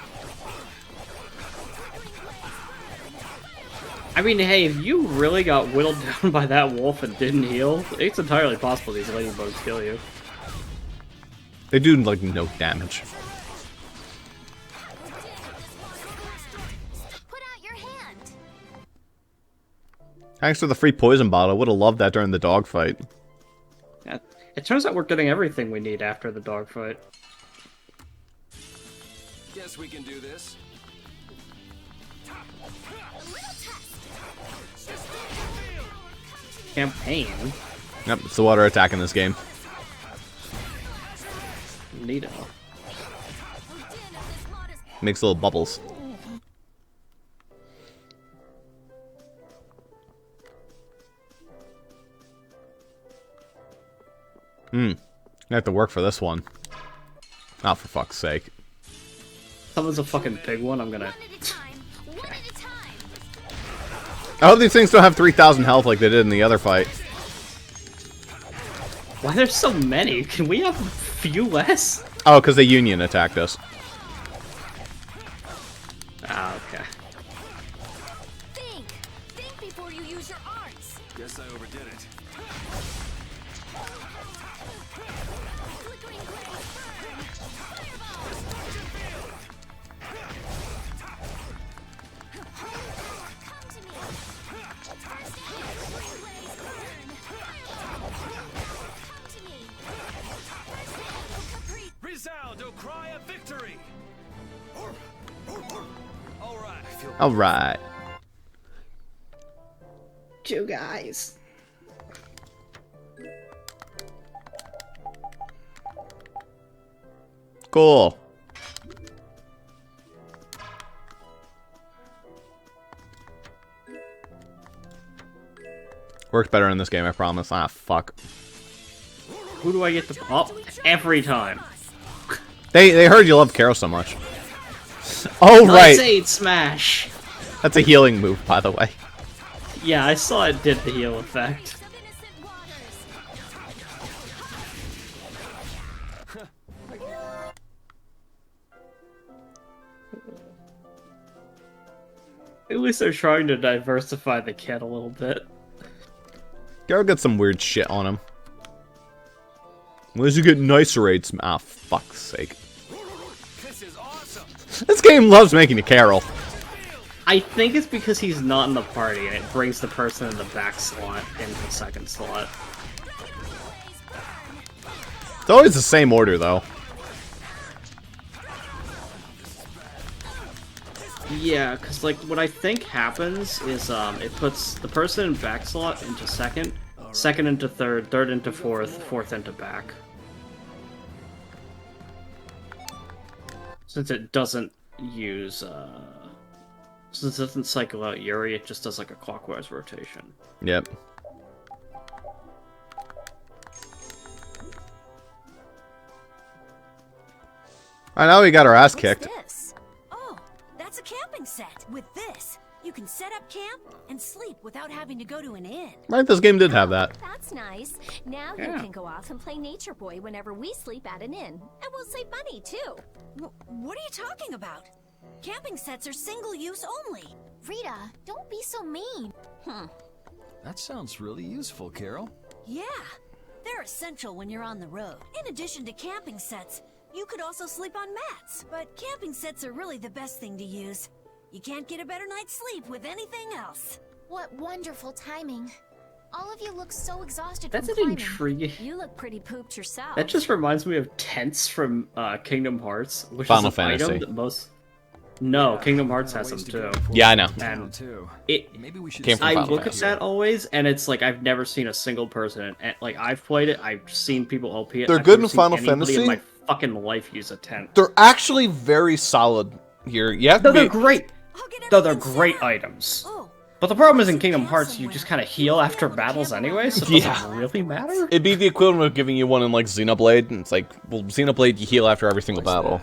I mean, hey, if you really got whittled down by that wolf and didn't heal, it's entirely possible these ladybugs kill you. They do like no damage. Put out your hand. Thanks for the free poison bottle. Would have loved that during the dogfight. Yeah, it turns out we're getting everything we need after the dogfight. Guess we can do this. Campaign? Yep, it's the water attack in this game. Neato. Makes little bubbles. I have to work for this one. Oh, for fuck's sake. Someone's a fucking big one, I'm gonna... I hope these things don't have 3,000 health like they did in the other fight. Why there's so many? Can we have a few less? Oh, because the Union attacked us. Ah, okay. Think before you use your arts. Guess I overdid it. Resound, O cry of victory! Alright. Alright. 2 guys. Cool. Works better in this game, I promise. Ah, fuck. Who do I get to... Oh, every time. They heard you love Carol so much. Oh, right. Let's smash. That's a healing move, by the way. Yeah, I saw it did the heal effect. At least they're trying to diversify the kit a little bit. Carol gets some weird shit on him. Unless you get nicer rates. Ah, fuck's sake. This is awesome. This game loves making you Carol. I think it's because he's not in the party, and it brings the person in the back slot into the second slot. It's always the same order, though. Yeah, because like what I think happens is it puts the person in back slot into second, second into third, third into fourth, fourth into back. Since it doesn't use since it doesn't cycle out Yuri, it just does like a clockwise rotation. Yep. Alright, now we got our ass kicked. This? Oh, that's a camping set. With this, you can set up camp and sleep without having to go to an inn. Right, this game did have that. That's nice. Now you can go off and play Nature Boy whenever we sleep at an inn. And we'll save money, too. What are you talking about? Camping sets are single-use only. Rita, don't be so mean. That sounds really useful, Carol. Yeah, they're essential when you're on the road. In addition to camping sets, you could also sleep on mats. But camping sets are really the best thing to use. You can't get a better night's sleep with anything else. What wonderful timing. All of you look so exhausted That's from an climbing. intriguing... You look pretty pooped yourself. That just reminds me of tents from Kingdom Hearts, which Final is an Fantasy. item that most... No, Kingdom Hearts has them too. Yeah, I know. And Maybe we should Came from I Final look Fantasy. at that always, and it's like I've never seen a single person. And like I've played it, I've seen people OP it. They're I've good never in seen Final anybody Fantasy. in my fucking life use a tent. They're actually very solid here. You have to No, they're be... great. No, they're great items. But the problem is in Kingdom Hearts, you just kind of heal after battles anyway, so it doesn't really matter. It'd be the equivalent of giving you one in, like, Xenoblade. And it's like, well, Xenoblade, you heal after every single battle.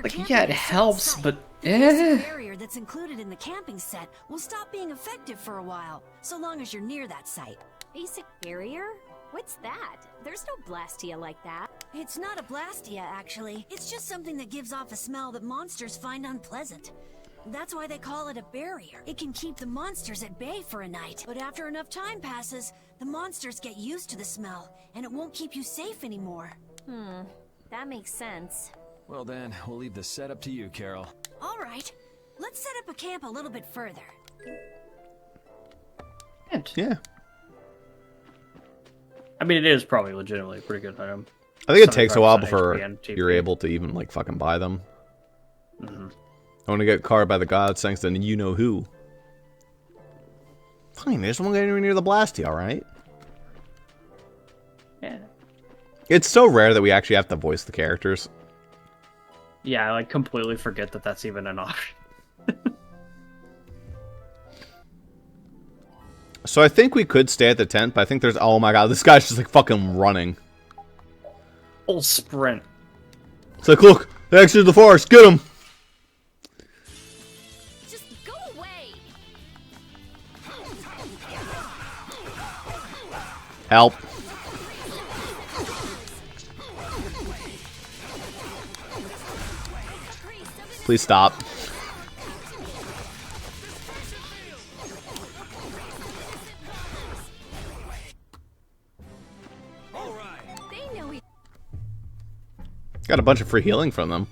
Like, yeah, it helps, but The barrier that's included in the camping set will stop being effective for a while, so long as you're near that site. Basic barrier? What's that? There's no Blastia like that. It's not a Blastia, actually. It's just something that gives off a smell that monsters find unpleasant. That's why they call it a barrier. It can keep the monsters at bay for a night. But after enough time passes, the monsters get used to the smell, and it won't keep you safe anymore. That makes sense. Well then, we'll leave the setup to you, Carol. All right, let's set up a camp a little bit further. Yeah. I mean, it is probably legitimately a pretty good item. I think it takes a while 75% before HP and TP. you're able to even, like, fucking buy them. I want to get carded by the gods thanks to you-know-who. Fine, I just won't get anywhere near the Blastia, alright? Yeah. It's so rare that we actually have to voice the characters. Yeah, I like completely forget that that's even an option. So I think we could stay at the tent, but I think there's... Oh my god, this guy's just, like, fucking running. Full sprint. It's like, look, the exit of the forest, get him! Just go away. Help. Please stop. They know Got a bunch of free healing from them.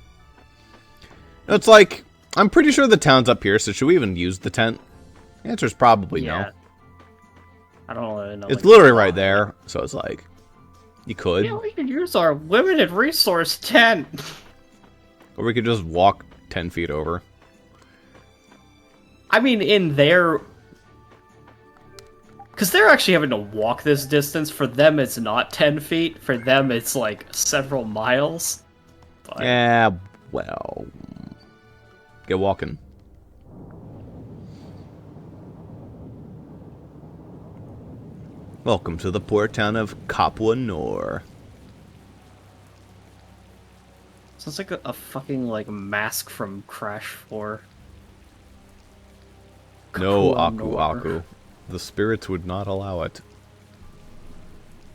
It's like, I'm pretty sure the town's up here, so should we even use the tent? The answer's probably no. I don't really know. It's like, literally right there, so it's like, you could. Yeah, we could use our limited resource tent. Or we could just walk 10 feet over. I mean, in their... Because they're actually having to walk this distance. For them, it's not 10 feet. For them, it's like several miles. fine. Yeah, well, get walking. Welcome to the port town of Capua Nor. Sounds like a fucking like mask from Crash 4. No, Capua Aku Nor. Aku. The spirits would not allow it.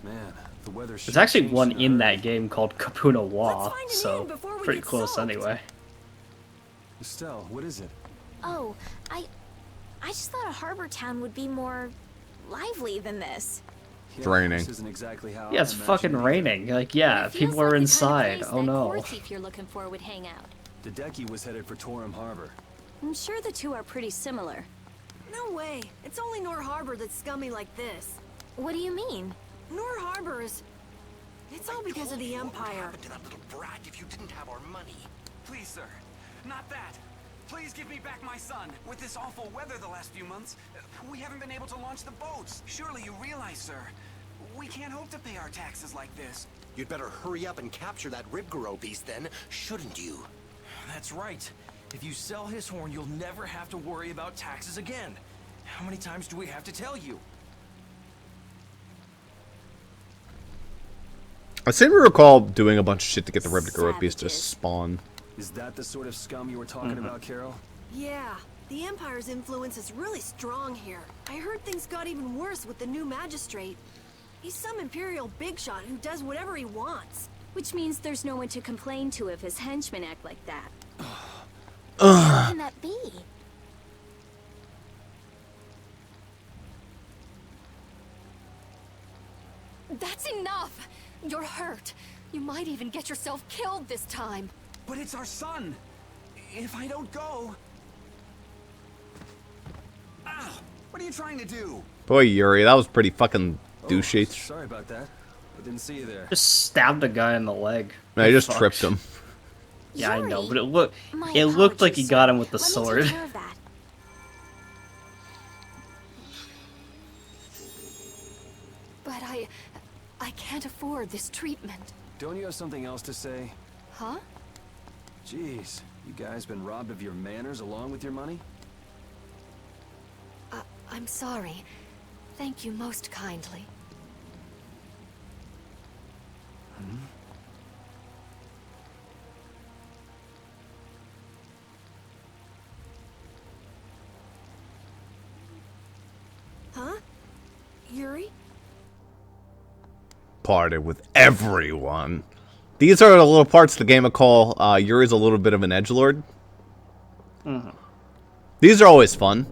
Man, the weather. There's actually one in that game called Capuna Wa, so pretty close anyway. Estelle, what is it? Oh, I just thought a harbor town would be more lively than this. It's raining. This isn't exactly how Yeah, it's fucking raining. Like, yeah, people are inside. Oh no. If you're looking for would hang out. Dedeki was headed for Torum Harbor. I'm sure the two are pretty similar. No way. It's only Nor Harbor that's scummy like this. What do you mean? Nor Harbor is... It's all because of the Empire. To that little brat if you didn't have our money. Please, sir. Not that. Please give me back my son. With this awful weather the last few months, we haven't been able to launch the boats. Surely you realize, sir, we can't hope to pay our taxes like this. You'd better hurry up and capture that Ribgaro beast then, shouldn't you? That's right. If you sell his horn, you'll never have to worry about taxes again. How many times do we have to tell you? I seem to recall doing a bunch of shit to get the Ribgaro beast to spawn. Is that the sort of scum you were talking about, Carol? Yeah, the Empire's influence is really strong here. I heard things got even worse with the new magistrate. He's some Imperial bigshot who does whatever he wants. Which means there's no one to complain to if his henchmen act like that. How can that be? That's enough! You're hurt. You might even get yourself killed this time. But it's our son. If I don't go... Ow! What are you trying to do? Boy, Yuri, that was pretty fucking douchey. Sorry about that. I didn't see you there. Just stabbed a guy in the leg. I just tripped him. Yeah, I know, but it looked like he got him with the sword. But I can't afford this treatment. Don't you have something else to say? Huh? Jeez, you guys been robbed of your manners along with your money? I'm sorry. Thank you most kindly. Huh? Yuri? Party with everyone. These are the little parts of the game I call Yuri's a little bit of an edgelord. These are always fun.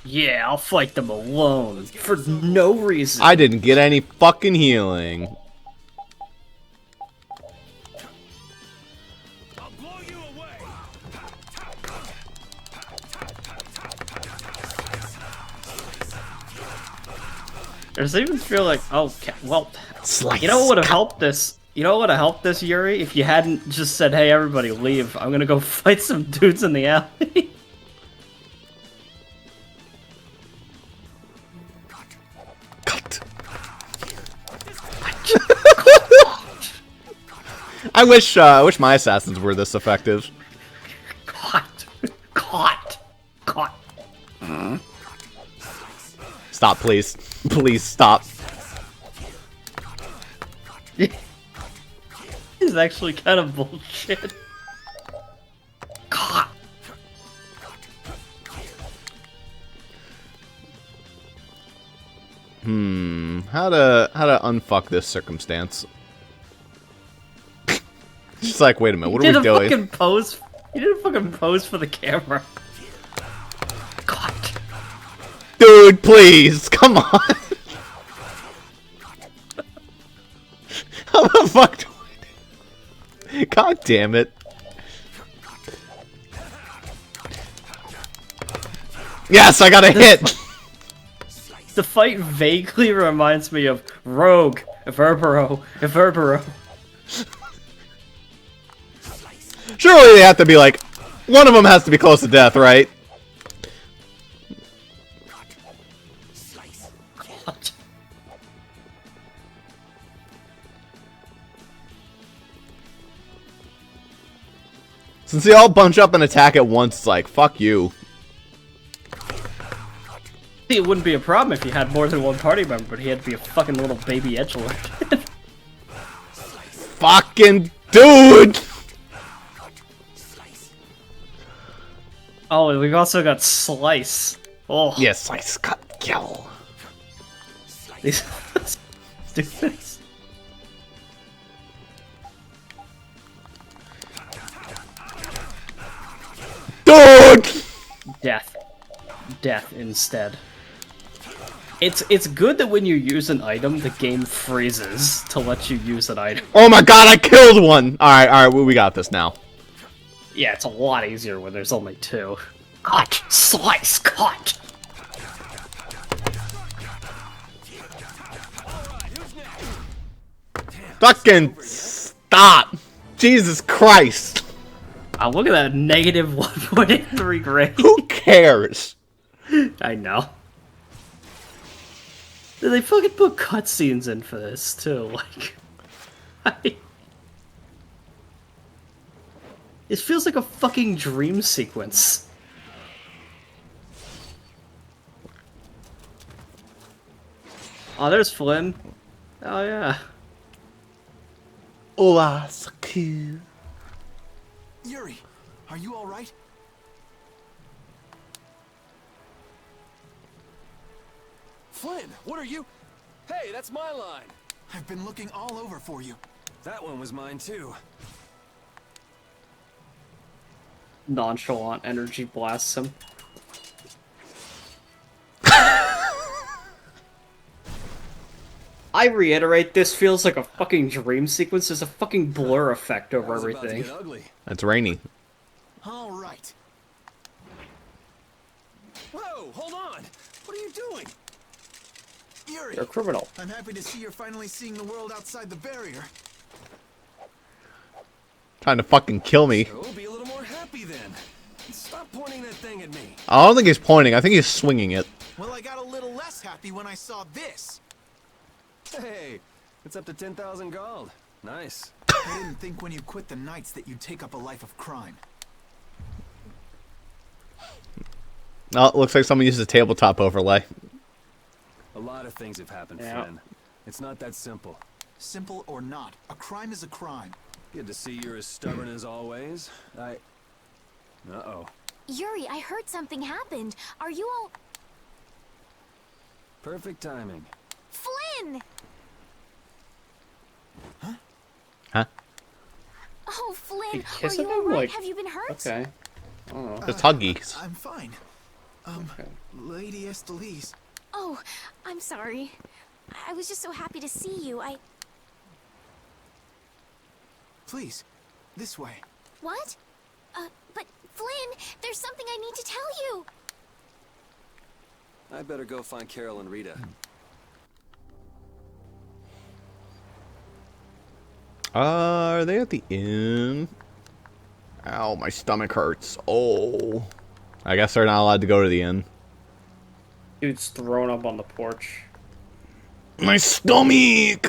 Yeah, I'll fight them alone for no reason. I didn't get any fucking healing. Does it even feel like, oh, well, Slice. you know what would have helped this? You know what would have helped this, Yuri? If you hadn't just said, hey, everybody leave. I'm gonna go fight some dudes in the alley. Cut. I wish my assassins were this effective. Caught. Stop, please. Please stop. It's actually kind of bullshit. Caught. How to unfuck this circumstance? Just like, wait a minute, what are we doing? He did a fucking pose for the camera. Caught. Dude, please, come on. How the fuck do I do? God damn it. Yes, I got a hit. The fight vaguely reminds me of Rogue, Everbero. Surely they have to be like, one of them has to be close to death, right? Since they all bunch up and attack at once, it's like, fuck you. It wouldn't be a problem if you had more than one party member, but he had to be a fucking little baby edgelord. Fucking dude! Oh, and we've also got Slice. Oh. Yeah, Slice, cut, kill. These stupid. Dude! Death. Death instead. It's good that when you use an item, the game freezes to let you use an item. Oh my god, I killed one! Alright, we got this now. Yeah, it's a lot easier when there's only two. Cut! Slice! Cut! Fucking stop! Jesus Christ! Oh, look at that negative 1.83 grade. Who cares? I know. They fucking put cutscenes in for this, too. Like, it feels like a fucking dream sequence. Oh, there's Flynn. Oh, yeah. Oh, so cute. Yuri, are you alright? Flynn, what are you? Hey, that's my line. I've been looking all over for you. That one was mine too. Nonchalant energy blasts him. I reiterate, this feels like a fucking dream sequence. There's a fucking blur effect over everything. It's rainy. All right. Whoa, hold on. What are you doing? Yuri, You're a criminal. I'm happy to see you're finally seeing the world outside the barrier. Trying to fucking kill me. So be a little more happy then. Stop pointing that thing at me. I don't think he's pointing. I think he's swinging it. Well, I got a little less happy when I saw this. Hey, it's up to 10,000 gold. Nice. I didn't think when you quit the Knights that you'd take up a life of crime. Oh, it looks like someone used a tabletop overlay. A lot of things have happened, Yeah. Flynn. It's not that simple. Simple or not, a crime is a crime. Good to see you're as stubborn as always. Uh-oh. Yuri, I heard something happened. Are you all... Perfect timing. Flynn! Huh? Oh, Flynn, are kissing you him? alright? Like, Have you been hurt? Okay. Oh. Just huggies. I'm fine. Lady Estelize. Oh, I'm sorry. I was just so happy to see you. Please, this way. What? But Flynn, there's something I need to tell you. I better go find Carol and Rita. Are they at the inn? Ow, my stomach hurts. Oh. I guess they're not allowed to go to the inn. Dude's thrown up on the porch. My stomach!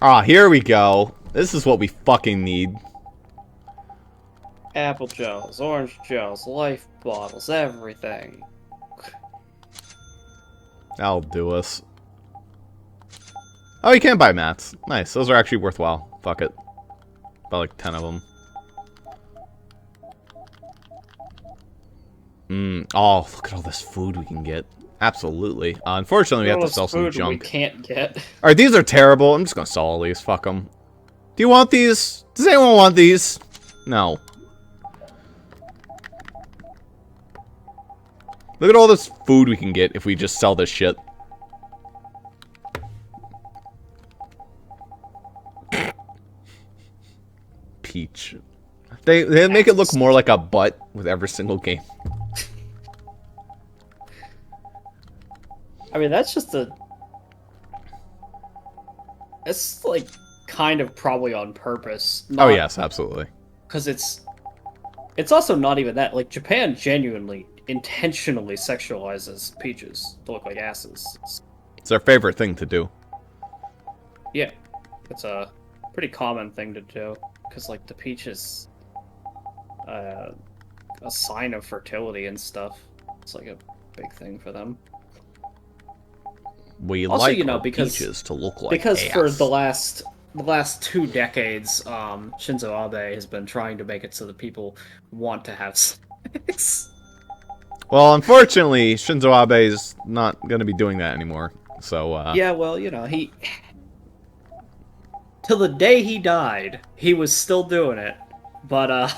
Ah, here we go. This is what we fucking need. Apple gels, orange gels, life bottles, everything. That'll do us. Oh, you can buy mats. Nice. Those are actually worthwhile. Fuck it. About like 10 of them. Oh, look at all this food we can get. Absolutely. Unfortunately, we have to sell some junk. We can't get. Alright, these are terrible. I'm just gonna sell all these. Fuck them. Do you want these? Does anyone want these? No. Look at all this food we can get if we just sell this shit. Peach. They make it look more like a butt with every single game. I mean, that's just a... It's, like, kind of probably on purpose. Oh, yes, absolutely. Because it's also not even that. Like, Japan genuinely, intentionally sexualizes peaches to look like asses. It's their favorite thing to do. Yeah. It's a pretty common thing to do. because like the peach is a sign of fertility and stuff. It's like a big thing for them. We Also, like you know, our because peaches to look like because ass. for the last 2 decades, Shinzo Abe has been trying to make it so that people want to have sex. Well, unfortunately, Shinzo Abe is not going to be doing that anymore. So, Yeah, well, you know, he... Till the day he died, he was still doing it. But,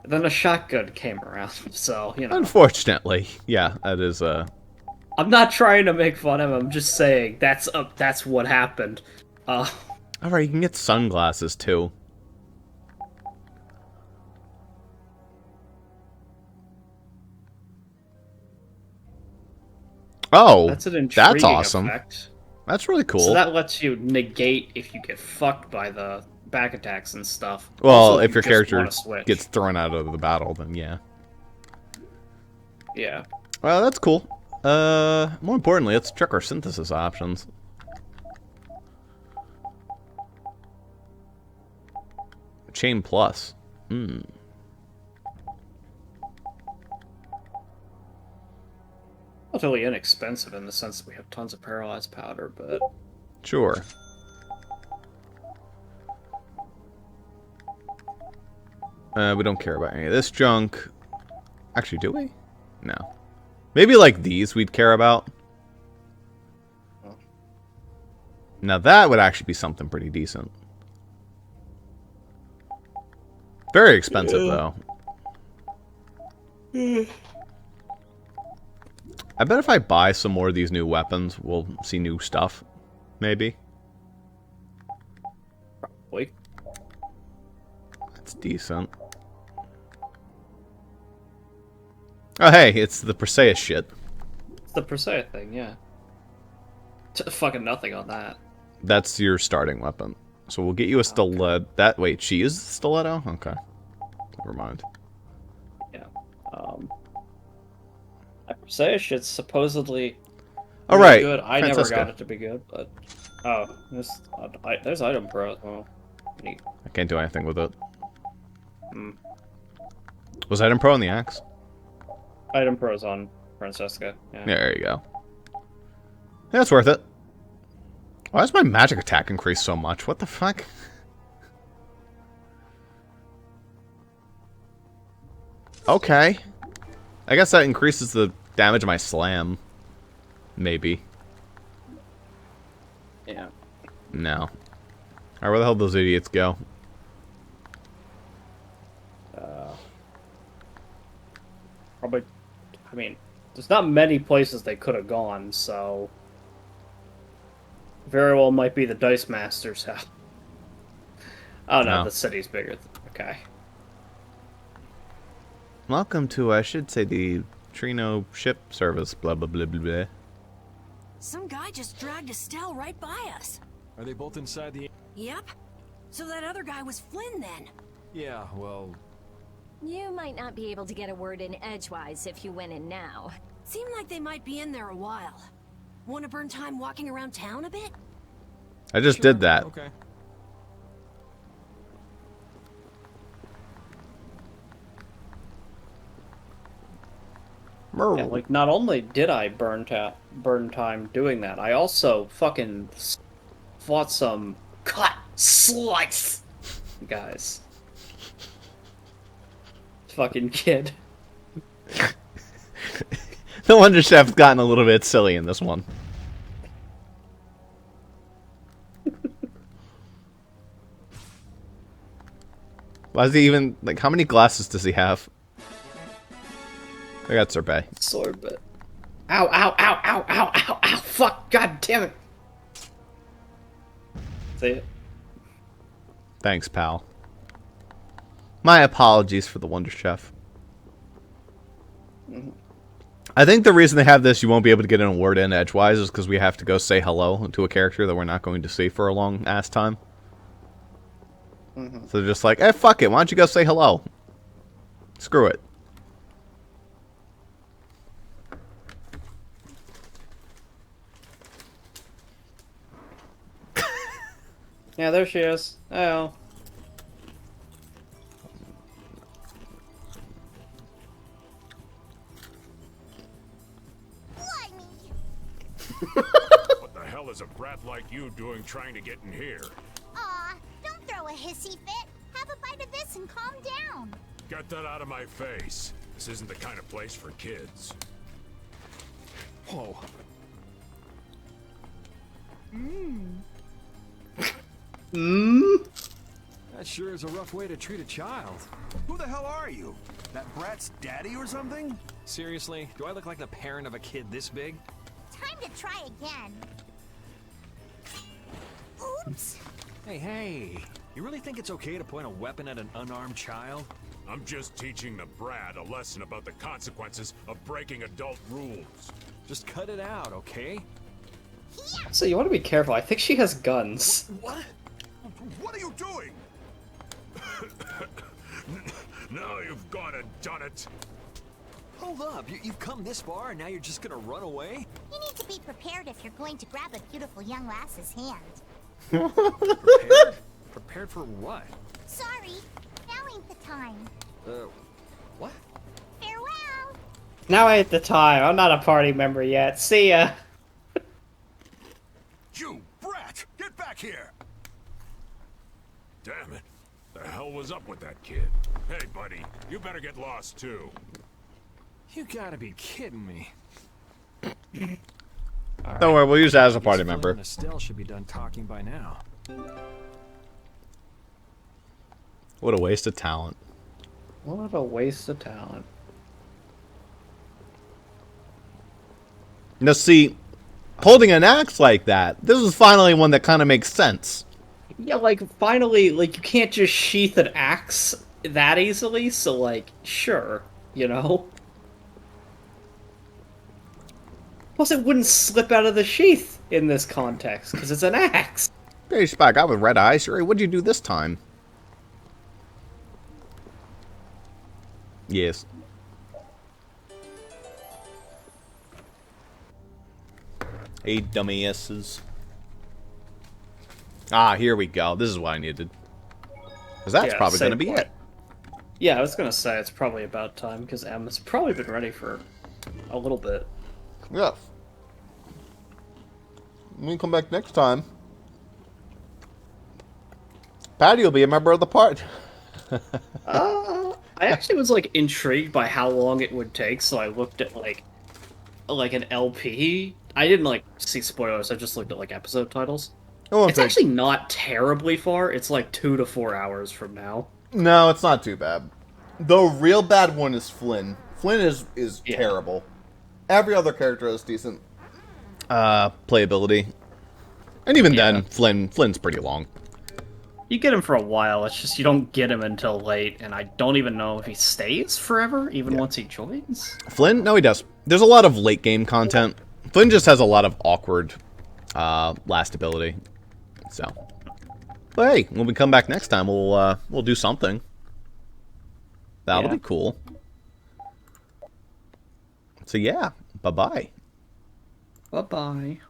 then a shotgun came around, so, you know. Unfortunately. Yeah, that is, I'm not trying to make fun of him, I'm just saying, that's what happened. Alright, you can get sunglasses, too. Oh, that's an intriguing that's awesome. effect. That's really cool. So that lets you negate if you get fucked by the back attacks and stuff. Well, Also, if you your just character wanna switch. gets thrown out of the battle, then yeah. Yeah. Well, that's cool. More importantly, let's check our synthesis options. Chain plus. Relatively inexpensive in the sense that we have tons of paralyzed powder, but... Sure. We don't care about any of this junk. Actually, do we? No. Maybe like these we'd care about. Now that would actually be something pretty decent. Very expensive, though. I bet if I buy some more of these new weapons, we'll see new stuff. Maybe. Probably. That's decent. Oh, hey, it's the Perseus shit. It's the Perseus thing, yeah. Fucking nothing on that. That's your starting weapon. So we'll get you a stiletto. That wait, she is the stiletto? Okay. Never mind. Yeah. That Perseus shit's supposedly All really right, good. I Francesca. never got it to be good, but... Oh, there's item pro. Oh, neat. I can't do anything with it. Hmm. Was item pro on the axe? Item pros on Francesca. Yeah. There you go. Yeah, it's worth it. Why does my magic attack increase so much? What the fuck? Okay. I guess that increases the damage of my slam. Maybe. Yeah. No. Alright, where the hell did those idiots go? Probably... I mean, there's not many places they could have gone, so... Very well might be the Dice Master's house. Oh no, No. the city's bigger. Okay. Welcome to, I should say, the Trino ship service, blah blah blah blah blah. Some guy just dragged Estelle right by us. Are they both inside the... Yep. So that other guy was Flynn then. Yeah, well... You might not be able to get a word in edgewise if you went in now. Seemed like they might be in there a while. Want to burn time walking around town a bit? I just did that. Okay. Yeah, like, not only did I burn time doing that, I also fucking fought some cut slice guys. Fucking kid. No wonder Chef's gotten a little bit silly in this one. Why is he even... Like, how many glasses does he have? I got Zuper. Sorbet. Ow, ow, ow, ow, ow, ow, ow, fuck, god damn it. See it? Thanks, pal. My apologies for the Wonder Chef. I think the reason they have this, you won't be able to get in a word in edgewise, is because we have to go say hello to a character that we're not going to see for a long ass time. So they're just like, eh, fuck it, why don't you go say hello? Screw it. Yeah, there she is. Oh. What the hell is a brat like you doing trying to get in here? Aw, don't throw a hissy fit. Have a bite of this and calm down. Get that out of my face. This isn't the kind of place for kids. Whoa. That sure is a rough way to treat a child. Who the hell are you? That brat's daddy or something? Seriously, do I look like the parent of a kid this big? Time to try again. Oops. Hey, you really think it's okay to point a weapon at an unarmed child? I'm just teaching the brat a lesson about the consequences of breaking adult rules. Just cut it out, okay? So you want to be careful. I think she has guns. What? What are you doing? Now you've gone and done it. Hold up, you've come this far and now you're just gonna run away? You need to be prepared if you're going to grab a beautiful young lass's hand. Prepared? Prepared for what? Sorry, now ain't the time. What? Farewell! Now ain't the time. I'm not a party member yet. See ya. You brat! Get back here! Damn it. The hell was up with that kid? Hey, buddy, you better get lost too. You gotta be kidding me. Don't worry, we'll use that as a party member. And Estelle should be done talking by now. What a waste of talent. What a waste of talent. Now see, holding an axe like that, this is finally one that kind of makes sense. Yeah, like, finally, like, you can't just sheath an axe that easily, so, like, sure, you know? Plus, it wouldn't slip out of the sheath in this context, because it's an axe. Hey, Spike, I with red eyes. What'd you do this time? Yes. Hey, dumbasses. Ah, here we go. This is what I needed. Because that's probably going to be it. Yeah, I was going to say it's probably about time, because Emma's probably been ready for a little bit. Yes. When we come back next time, Patty will be a member of the party. I actually was, like, intrigued by how long it would take, so I looked at, like an LP. I didn't, like, see spoilers, I just looked at, like, episode titles. It's actually not terribly far. It's like 2 to 4 hours from now. No, it's not too bad. The real bad one is Flynn. Flynn is terrible. Every other character has decent playability. And even then, Flynn's pretty long. You get him for a while, it's just you don't get him until late, and I don't even know if he stays forever, even once he joins. Flynn? No, he does. There's a lot of late game content. Flynn just has a lot of awkward last ability. So, but hey, when we come back next time, we'll do something. That'll be cool. So yeah, bye-bye. Bye-bye.